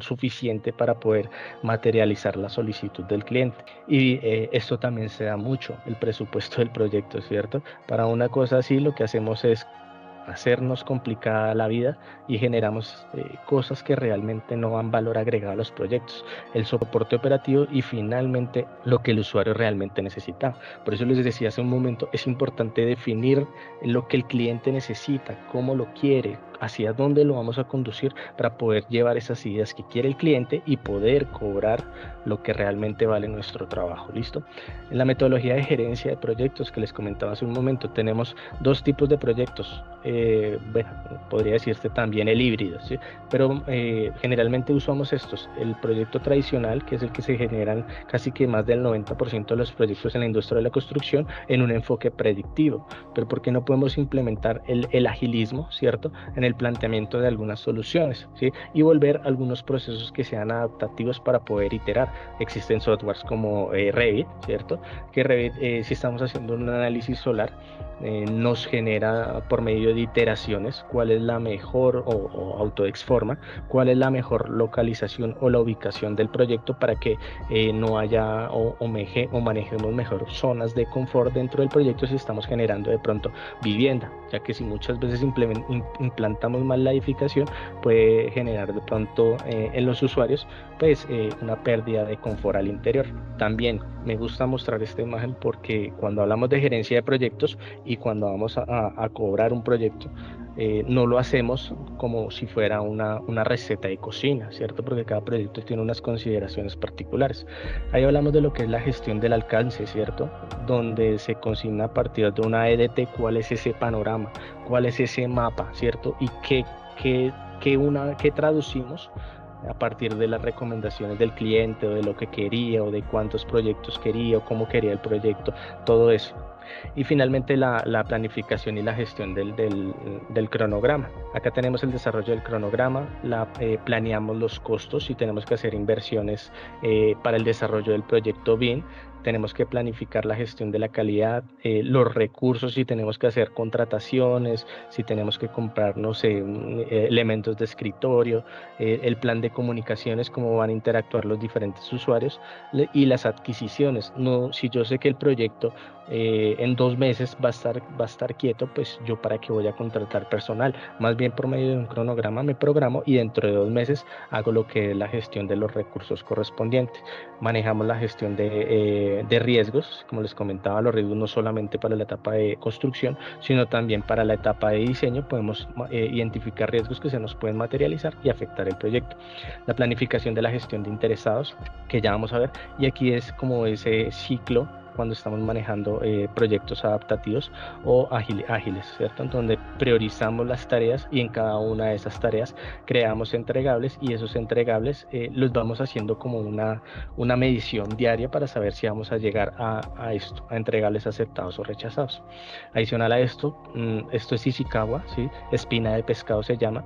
suficiente para poder materializar la solicitud del cliente. Y esto también se da mucho, el presupuesto del proyecto, ¿cierto? Para una cosa así, lo que hacemos es hacernos complicada la vida y generamos cosas que realmente no dan valor agregado a los proyectos, el soporte operativo y finalmente lo que el usuario realmente necesita. Por eso les decía hace un momento, es importante definir lo que el cliente necesita, cómo lo quiere, hacia dónde lo vamos a conducir para poder llevar esas ideas que quiere el cliente y poder cobrar lo que realmente vale nuestro trabajo. ¿Listo? En la metodología de gerencia de proyectos que les comentaba hace un momento, tenemos dos tipos de proyectos. Bueno, podría decirse también el híbrido, ¿sí? Pero generalmente usamos estos, el proyecto tradicional, que es el que se generan casi que más del 90% de los proyectos en la industria de la construcción, en un enfoque predictivo. Pero ¿por qué no podemos implementar el agilismo, ¿cierto?, en el planteamiento de algunas soluciones, ¿sí? Y volver algunos procesos que sean adaptativos para poder iterar. Existen softwares como Revit, ¿cierto? Que Revit, si estamos haciendo un análisis solar, nos genera por medio de iteraciones cuál es la mejor o AutoExforma, cuál es la mejor localización o la ubicación del proyecto para que no haya o manejemos mejor zonas de confort dentro del proyecto si estamos generando de pronto vivienda, ya que si muchas veces implantamos mal la edificación puede generar de pronto en los usuarios pues una pérdida de confort al interior. También me gusta mostrar esta imagen porque cuando hablamos de gerencia de proyectos y cuando vamos a cobrar un proyecto, no lo hacemos como si fuera una receta de cocina, ¿cierto? Porque cada proyecto tiene unas consideraciones particulares. Ahí hablamos de lo que es la gestión del alcance, ¿cierto? Donde se consigna a partir de una EDT cuál es ese panorama, cuál es ese mapa, ¿cierto? Y qué traducimos a partir de las recomendaciones del cliente o de lo que quería o de cuántos proyectos quería o cómo quería el proyecto, todo eso. Y finalmente la planificación y la gestión del cronograma. Acá tenemos el desarrollo del cronograma, planeamos los costos si tenemos que hacer inversiones para el desarrollo del proyecto BIM. Tenemos que planificar la gestión de la calidad, los recursos, si tenemos que hacer contrataciones, si tenemos que comprar, no sé, elementos de escritorio, el plan de comunicaciones, cómo van a interactuar los diferentes usuarios y las adquisiciones. No, si yo sé que el proyecto en 2 meses va a estar quieto, pues yo para qué voy a contratar personal. Más bien por medio de un cronograma me programo y dentro de 2 meses hago lo que es la gestión de los recursos correspondientes. Manejamos la gestión de riesgos, como les comentaba, los riesgos no solamente para la etapa de construcción, sino también para la etapa de diseño. Podemos identificar riesgos que se nos pueden materializar y afectar el proyecto. La planificación de la gestión de interesados, que ya vamos a ver, y aquí es como ese ciclo cuando estamos manejando proyectos adaptativos o ágiles, ¿cierto? En donde priorizamos las tareas y en cada una de esas tareas creamos entregables y esos entregables los vamos haciendo como una medición diaria para saber si vamos a llegar a esto, a entregables aceptados o rechazados. Adicional a esto, esto es Ishikawa, ¿sí? Espina de pescado se llama.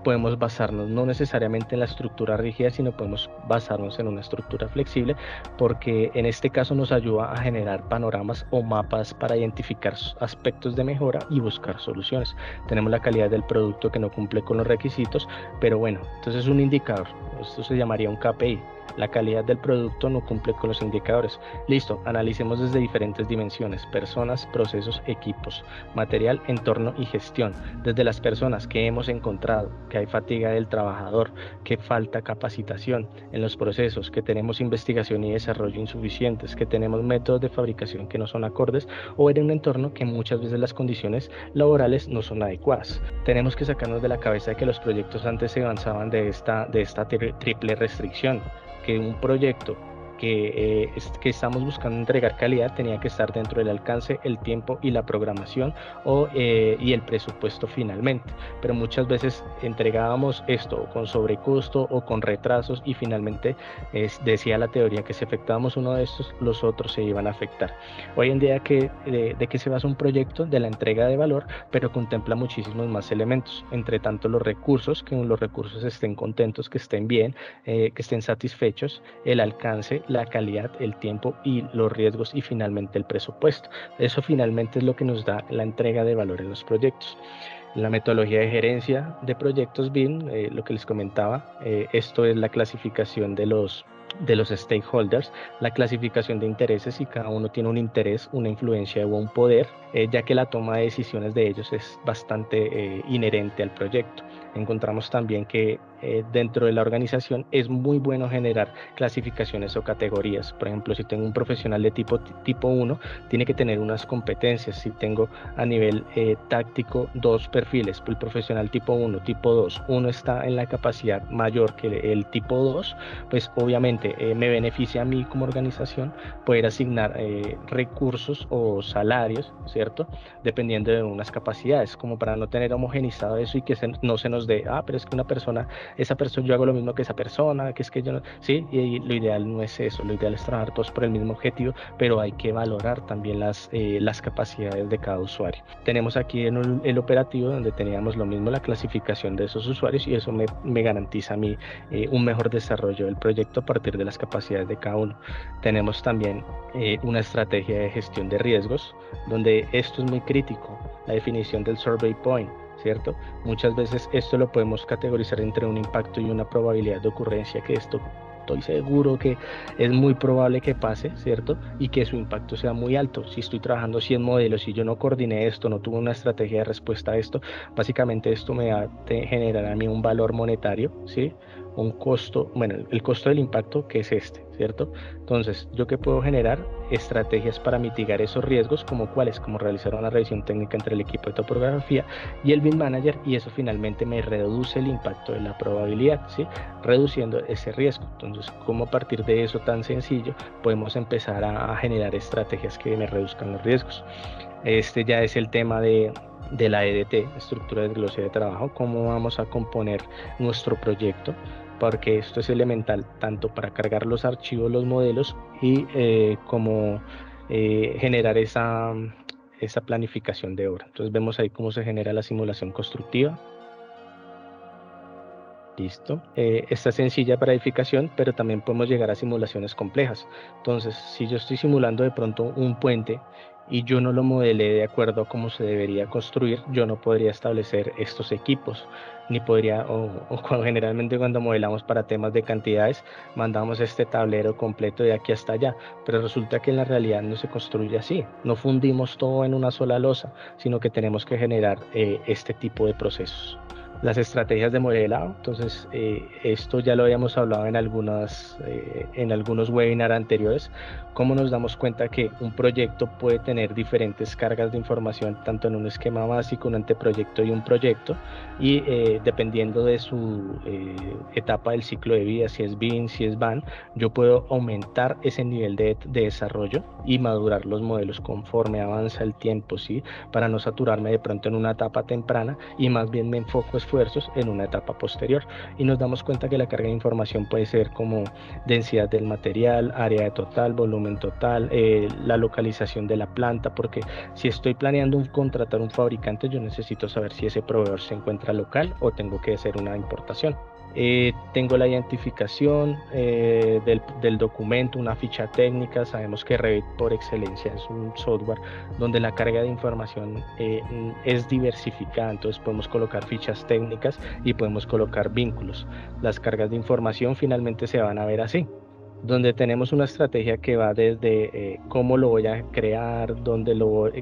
Podemos basarnos no necesariamente en la estructura rígida, sino podemos basarnos en una estructura flexible, porque en este caso nos ayuda a generar panoramas o mapas para identificar aspectos de mejora y buscar soluciones. Tenemos la calidad del producto que no cumple con los requisitos, pero bueno, entonces es un indicador, esto se llamaría un KPI. La calidad del producto no cumple con los indicadores. Listo, analicemos desde diferentes dimensiones: personas, procesos, equipos, material, entorno y gestión. Desde las personas, que hemos encontrado que hay fatiga del trabajador, que falta capacitación; en los procesos, que tenemos investigación y desarrollo insuficientes, que tenemos métodos de fabricación que no son acordes, o en un entorno que muchas veces las condiciones laborales no son adecuadas. Tenemos que sacarnos de la cabeza que los proyectos antes se avanzaban de esta triple restricción, que un proyecto que estamos buscando entregar calidad tenía que estar dentro del alcance, el tiempo y la programación y el presupuesto finalmente. Pero muchas veces entregábamos esto con sobrecosto o con retrasos y finalmente decía la teoría que si afectábamos uno de estos, los otros se iban a afectar. Hoy en día, ¿de qué se basa un proyecto? De la entrega de valor, pero contempla muchísimos más elementos, entre tanto los recursos, que los recursos estén contentos, que estén bien, que estén satisfechos, el alcance, la calidad, el tiempo y los riesgos y finalmente el presupuesto. Eso finalmente es lo que nos da la entrega de valor en los proyectos. La metodología de gerencia de proyectos BIM, lo que les comentaba, esto es la clasificación de los stakeholders, la clasificación de intereses, y cada uno tiene un interés, una influencia o un poder, ya que la toma de decisiones de ellos es bastante inherente al proyecto. Encontramos también que dentro de la organización es muy bueno generar clasificaciones o categorías. Por ejemplo, si tengo un profesional de tipo 1, tiene que tener unas competencias. Si tengo a nivel táctico dos perfiles, el profesional tipo 1, tipo 2, uno está en la capacidad mayor que el tipo 2, pues obviamente me beneficia a mí como organización poder asignar recursos o salarios, ¿cierto? Dependiendo de unas capacidades, como para no tener homogenizado eso y que no se nos dé, pero es que esa persona, yo hago lo mismo que esa persona, que es que yo no, sí, y lo ideal no es eso. Lo ideal es trabajar todos por el mismo objetivo, pero hay que valorar también las capacidades de cada usuario. Tenemos aquí en el operativo, donde teníamos lo mismo, la clasificación de esos usuarios, y eso me garantiza a mí un mejor desarrollo del proyecto a partir de las capacidades de cada uno. Tenemos también una estrategia de gestión de riesgos, donde esto es muy crítico, la definición del survey point, ¿cierto? Muchas veces esto lo podemos categorizar entre un impacto y una probabilidad de ocurrencia, que estoy seguro que es muy probable que pase, ¿cierto? Y que su impacto sea muy alto. Si estoy trabajando 100 modelos y yo no coordiné esto, no tuve una estrategia de respuesta a esto, básicamente esto me va a generar a mí un valor monetario, ¿sí? Un costo, bueno, el costo del impacto, que es este, ¿cierto? Entonces, ¿yo qué puedo generar? Estrategias para mitigar esos riesgos, como cuáles, como realizar una revisión técnica entre el equipo de topografía y el BIM Manager, y eso finalmente me reduce el impacto de la probabilidad, ¿sí? Reduciendo ese riesgo. Entonces, ¿cómo a partir de eso tan sencillo podemos empezar a generar estrategias que me reduzcan los riesgos? Este ya es el tema de la EDT, estructura de desglose de trabajo, cómo vamos a componer nuestro proyecto, porque esto es elemental tanto para cargar los archivos, los modelos, y como generar esa planificación de obra. Entonces vemos ahí cómo se genera la simulación constructiva. Listo. Está sencilla para edificación, pero también podemos llegar a simulaciones complejas. Entonces, si yo estoy simulando de pronto un puente y yo no lo modelé de acuerdo a cómo se debería construir, yo no podría establecer estos equipos, ni podría, generalmente cuando modelamos para temas de cantidades, mandamos este tablero completo de aquí hasta allá, pero resulta que en la realidad no se construye así. No fundimos todo en una sola losa, sino que tenemos que generar este tipo de procesos. las estrategias de modelado. Entonces, esto ya lo habíamos hablado en algunos webinars anteriores, cómo nos damos cuenta que un proyecto puede tener diferentes cargas de información, tanto en un esquema básico, un anteproyecto y un proyecto, y dependiendo de su etapa del ciclo de vida, si es BIM, si es BAN, yo puedo aumentar ese nivel de desarrollo y madurar los modelos conforme avanza el tiempo, ¿sí? Para no saturarme de pronto en una etapa temprana y más bien me enfoco esfuerzos en una etapa posterior. Y nos damos cuenta que la carga de información puede ser como densidad del material, área de total, volumen total, la localización de la planta, porque si estoy planeando contratar un fabricante, yo necesito saber si ese proveedor se encuentra local o tengo que hacer una importación. Tengo la identificación del documento, una ficha técnica. Sabemos que Revit por excelencia es un software donde la carga de información es diversificada, entonces podemos colocar fichas técnicas y podemos colocar vínculos. Las cargas de información finalmente se van a ver así, donde tenemos una estrategia que va desde cómo lo voy a crear,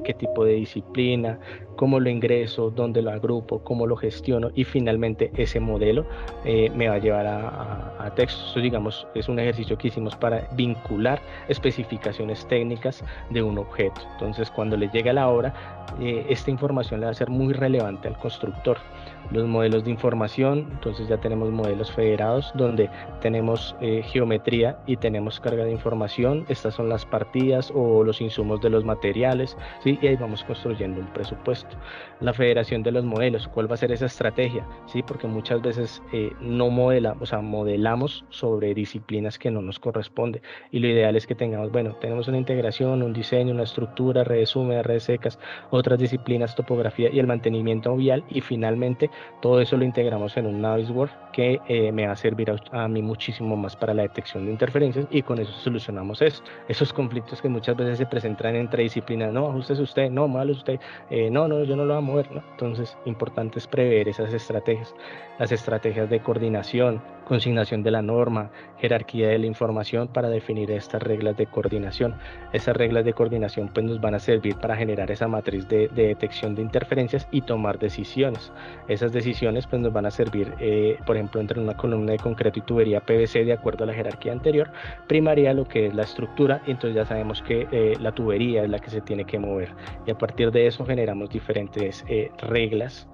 qué tipo de disciplina, cómo lo ingreso, dónde lo agrupo, cómo lo gestiono, y finalmente ese modelo me va a llevar a texto. Eso, digamos, es un ejercicio que hicimos para vincular especificaciones técnicas de un objeto. Entonces, cuando le llega la obra, esta información le va a ser muy relevante al constructor. Los modelos de información, entonces ya tenemos modelos federados donde tenemos geometría y tenemos carga de información. Estas son las partidas o los insumos de los materiales, ¿sí? Y ahí vamos construyendo un presupuesto. La federación de los modelos, ¿cuál va a ser esa estrategia? ¿Sí? Porque muchas veces no modelamos, o sea, modelamos sobre disciplinas que no nos corresponde, y lo ideal es que tengamos, bueno, tenemos una integración, un diseño, una estructura, redes húmedas, redes secas, otras disciplinas, topografía y el mantenimiento vial, y finalmente todo eso lo integramos en un Navisworks que me va a servir a mí muchísimo más para la detección de interferencias, y con eso solucionamos esos conflictos que muchas veces se presentan entre disciplinas. No, ajustes usted, no, malo usted, no, no, yo no lo voy a mover, ¿no? Entonces, importante es prever esas estrategias, las estrategias de coordinación, consignación de la norma, jerarquía de la información para definir estas reglas de coordinación. Esas reglas de coordinación pues nos van a servir para generar esa matriz de detección de interferencias y tomar decisiones. Esas decisiones pues nos van a servir, por ejemplo, entre una columna de concreto y tubería PVC, de acuerdo a la jerarquía anterior, primaría lo que es la estructura, y entonces ya sabemos que la tubería es la que se tiene que mover, y a partir de eso generamos diferentes reglas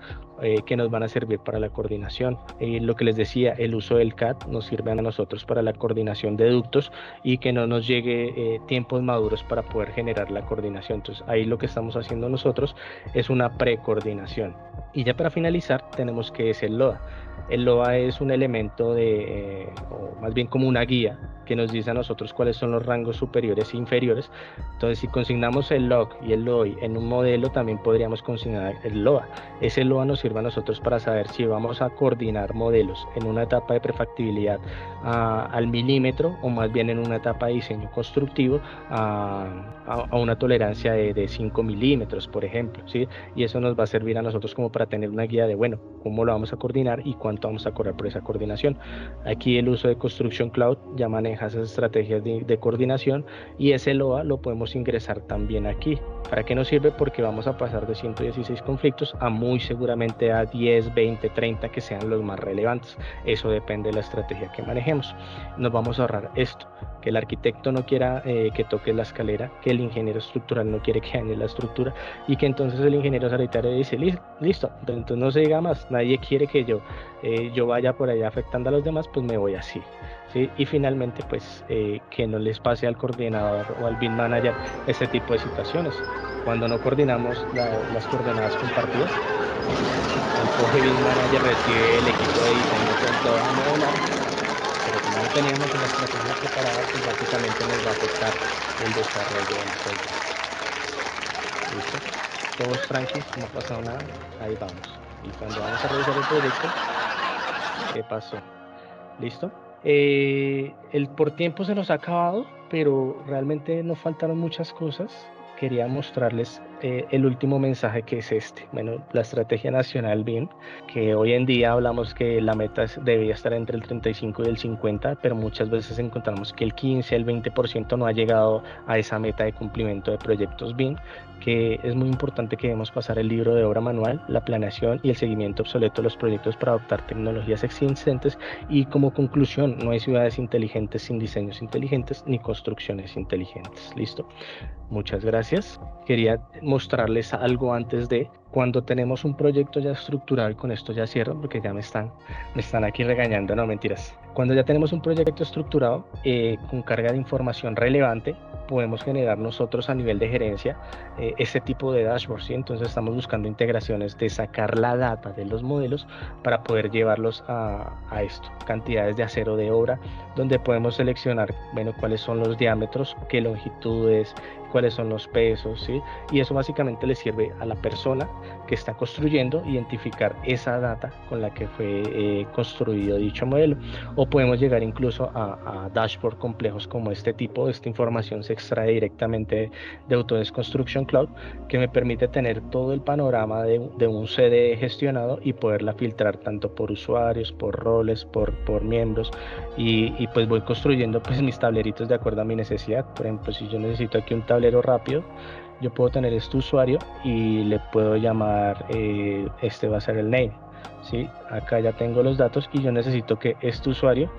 que nos van a servir para la coordinación. Lo que les decía, el uso del CAD nos sirve a nosotros para la coordinación de ductos y que no nos llegue tiempos maduros para poder generar la coordinación. Entonces ahí lo que estamos haciendo nosotros es una precoordinación. Y ya para finalizar tenemos que es el LOA. El LOA es un elemento o más bien como una guía que nos dice a nosotros cuáles son los rangos superiores e inferiores. Entonces, si consignamos el log y el LOI en un modelo, también podríamos consignar el LOA. Ese LOA nos sirve a nosotros para saber si vamos a coordinar modelos en una etapa de prefactibilidad al milímetro, o más bien en una etapa de diseño constructivo a una tolerancia de 5 milímetros, por ejemplo, ¿sí? Y eso nos va a servir a nosotros como para tener una guía de, bueno, cómo lo vamos a coordinar y cuánto vamos a cobrar por esa coordinación. Aquí el uso de Construction Cloud ya maneja esas estrategias de coordinación, y ese LOA lo podemos ingresar también aquí. ¿Para qué nos sirve? Porque vamos a pasar de 116 conflictos a muy seguramente a 10, 20, 30 que sean los más relevantes. Eso depende de la estrategia que manejemos. Nos vamos a ahorrar esto, que el arquitecto no quiera que toque la escalera, que el ingeniero estructural no quiere que dañe la estructura, y que entonces el ingeniero sanitario dice, listo, entonces no se diga más, nadie quiere que yo vaya por allá afectando a los demás, pues me voy así. ¿Sí? Y finalmente, pues que no les pase al coordinador o al BIM manager este tipo de situaciones. Cuando no coordinamos las coordenadas compartidas, el pobre BIM manager recibe el equipo de diseño con toda modelada, pero como no teníamos una estrategia preparada, pues básicamente nos va a afectar el desarrollo del software. ¿Listo? Todos tranquilos, no ha pasado nada, ahí vamos. Y cuando vamos a revisar el proyecto, ¿qué pasó? ¿Listo? El por tiempo se nos ha acabado, pero realmente nos faltaron muchas cosas. Quería mostrarles el último mensaje, que es este. Bueno, la estrategia nacional BIM, que hoy en día hablamos que la meta debía estar entre el 35 y el 50, pero muchas veces encontramos que el 15, el 20% no ha llegado a esa meta de cumplimiento de proyectos BIM, que es muy importante que debemos pasar el libro de obra manual, la planeación y el seguimiento obsoleto de los proyectos para adoptar tecnologías existentes. Y como conclusión, no hay ciudades inteligentes sin diseños inteligentes ni construcciones inteligentes. ¿Listo? Muchas gracias. Quería mostrarles algo antes de, cuando tenemos un proyecto ya estructurado, y con esto ya cierro porque ya me están aquí regañando, no mentiras. Cuando ya tenemos un proyecto estructurado con carga de información relevante, podemos generar nosotros a nivel de gerencia este tipo de dashboards, ¿sí? Entonces estamos buscando integraciones de sacar la data de los modelos para poder llevarlos a esto, cantidades de acero de obra, donde podemos seleccionar, bueno, cuáles son los diámetros, qué longitudes, cuáles son los pesos, ¿sí? Y eso básicamente le sirve a la persona que está construyendo identificar esa data con la que fue construido dicho modelo. O podemos llegar incluso a dashboard complejos como este tipo. Esta información se extrae directamente de Autodesk Construction Cloud, que me permite tener todo el panorama de un CD gestionado y poderla filtrar tanto por usuarios, por roles, por miembros, y pues voy construyendo pues mis tableritos de acuerdo a mi necesidad. Por ejemplo, si yo necesito aquí un tablero rápido, yo puedo tener este usuario y le puedo llamar, este va a ser el name, ¿sí? Acá ya tengo los datos y yo necesito que este usuario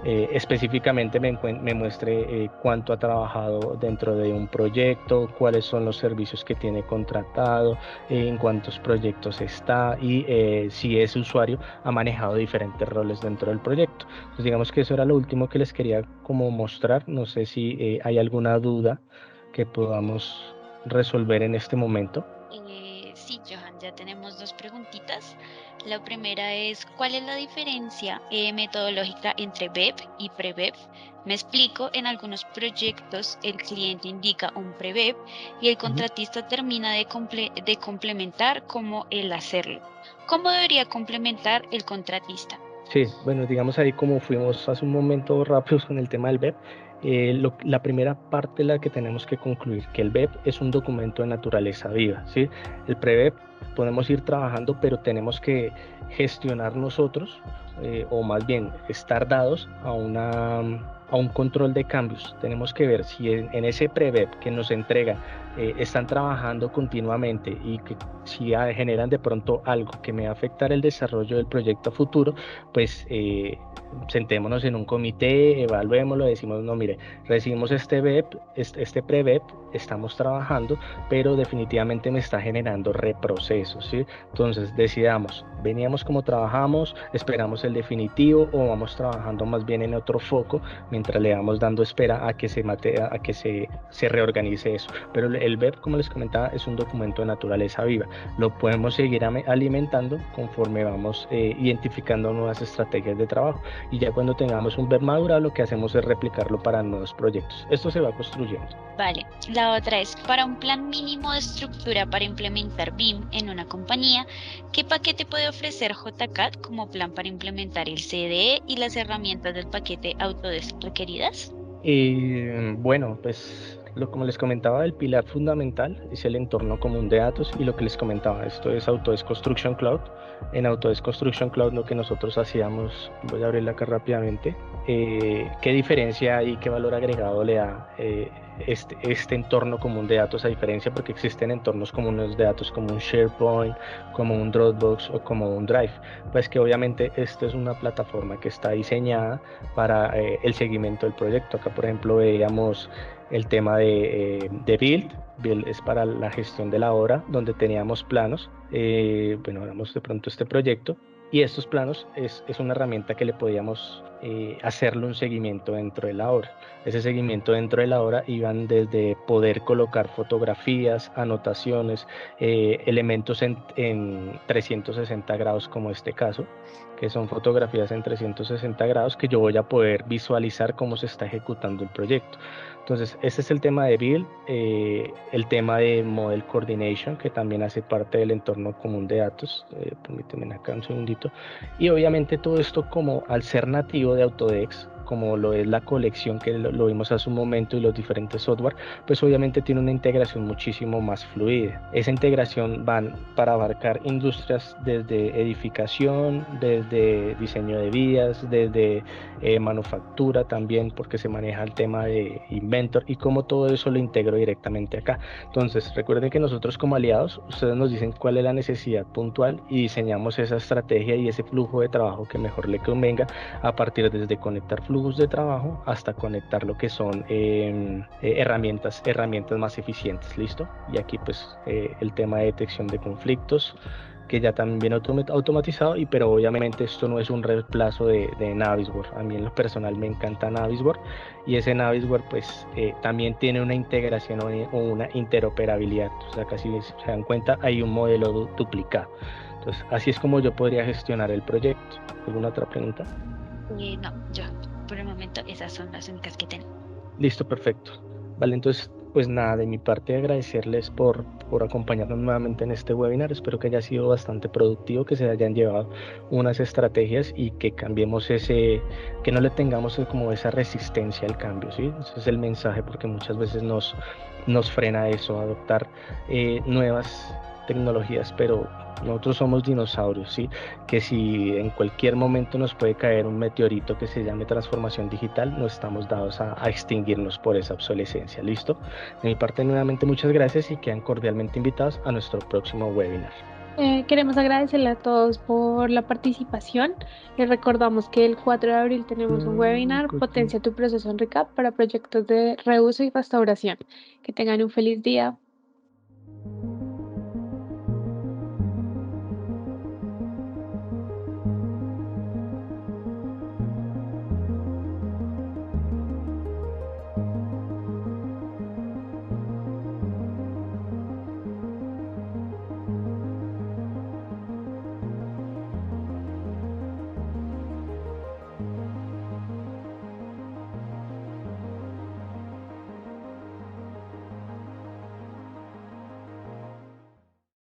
específicamente me muestre cuánto ha trabajado dentro de un proyecto, cuáles son los servicios que tiene contratado, en cuántos proyectos está y si ese usuario ha manejado diferentes roles dentro del proyecto. Pues digamos que eso era lo último que les quería como mostrar. No sé si hay alguna duda que podamos resolver en este momento. Sí, Johan, ya tenemos dos preguntitas. La primera es, ¿cuál es la diferencia metodológica entre BEP y pre-BEP? Me explico, en algunos proyectos el cliente indica un pre-BEP y el Ujú. contratista termina de complementar como el hacerlo. ¿Cómo debería complementar el contratista? Sí, bueno, digamos ahí como fuimos hace un momento rápidos con el tema del BEP, la primera parte la que tenemos que concluir, que el BEP es un documento de naturaleza viva, ¿sí? El pre-BEP podemos ir trabajando, pero tenemos que gestionar nosotros, o más bien estar dados a un control de cambios. Tenemos que ver si en ese pre-BEP que nos entrega están trabajando continuamente y que si generan de pronto algo que me va a afectar el desarrollo del proyecto futuro, pues sentémonos en un comité, evaluémoslo, decimos, no, mire, recibimos este BEP, este pre-BEP, estamos trabajando, pero definitivamente me está generando reprocesos, ¿sí? Entonces decidamos, veníamos como trabajamos, esperamos el definitivo o vamos trabajando más bien en otro foco mientras le vamos dando espera a que se reorganice eso. Pero el BEP, como les comentaba, es un documento de naturaleza viva. Lo podemos seguir alimentando conforme vamos identificando nuevas estrategias de trabajo. Y ya cuando tengamos un BEP madurado, lo que hacemos es replicarlo para nuevos proyectos. Esto se va construyendo. Vale, la otra es, para un plan mínimo de estructura para implementar BIM en una compañía, ¿qué paquete puede ofrecer JCAD como plan para implementar el CDE y las herramientas del paquete Autodesk requeridas? Bueno, pues como les comentaba, el pilar fundamental es el entorno común de datos y lo que les comentaba, esto es Autodesk Construction Cloud. En Autodesk Construction Cloud lo que nosotros hacíamos, voy a abrirla acá rápidamente, qué diferencia hay, qué valor agregado le da este entorno común de datos a diferencia, porque existen entornos comunes de datos como un SharePoint, como un Dropbox o como un Drive. Pues que obviamente esto es una plataforma que está diseñada para el seguimiento del proyecto. Acá, por ejemplo, veíamos el tema de Build. Build es para la gestión de la obra, donde teníamos planos. Bueno, veamos de pronto este proyecto. Y estos planos es una herramienta que le podíamos hacerle un seguimiento dentro de la obra. Ese seguimiento dentro de la obra iban desde poder colocar fotografías, anotaciones, elementos en 360 grados como este caso, que son fotografías en 360 grados que yo voy a poder visualizar cómo se está ejecutando el proyecto. Entonces, este es el tema de Build, el tema de Model Coordination, que también hace parte del entorno común de datos. Permítanme acá un segundito. Y obviamente todo esto, como al ser nativo de Autodesk, como lo es la colección que lo vimos hace un momento y los diferentes software, pues obviamente tiene una integración muchísimo más fluida. Esa integración van para abarcar industrias desde edificación, desde diseño de vías, desde manufactura también, porque se maneja el tema de Inventor y cómo todo eso lo integro directamente acá. Entonces, recuerden que nosotros como aliados, ustedes nos dicen cuál es la necesidad puntual y diseñamos esa estrategia y ese flujo de trabajo que mejor le convenga a partir desde conectar flujos de trabajo hasta conectar lo que son herramientas más eficientes, ¿listo? Y aquí pues el tema de detección de conflictos que ya también viene automatizado, pero obviamente esto no es un reemplazo de Navisworks. A mí en lo personal me encanta Navisworks y ese Navisworks pues también tiene una integración o una interoperabilidad. O sea, casi se dan cuenta, hay un modelo duplicado. Entonces, así es como yo podría gestionar el proyecto. ¿Alguna otra pregunta? No, yo por el momento esas son las únicas que tengo. Listo, perfecto. Vale, entonces, pues nada, de mi parte agradecerles por acompañarnos nuevamente en este webinar. Espero que haya sido bastante productivo, que se hayan llevado unas estrategias y que cambiemos que no le tengamos como esa resistencia al cambio, ¿sí? Ese es el mensaje, porque muchas veces nos frena eso, adoptar nuevas tecnologías, pero nosotros somos dinosaurios, ¿sí? Que si en cualquier momento nos puede caer un meteorito que se llame transformación digital, no estamos dados a extinguirnos por esa obsolescencia. ¿Listo? De mi parte, nuevamente, muchas gracias y quedan cordialmente invitados a nuestro próximo webinar. Queremos agradecerle a todos por la participación. Les recordamos que el 4 de abril tenemos un webinar, Potencia tu proceso en Recap para proyectos de reuso y restauración. Que tengan un feliz día.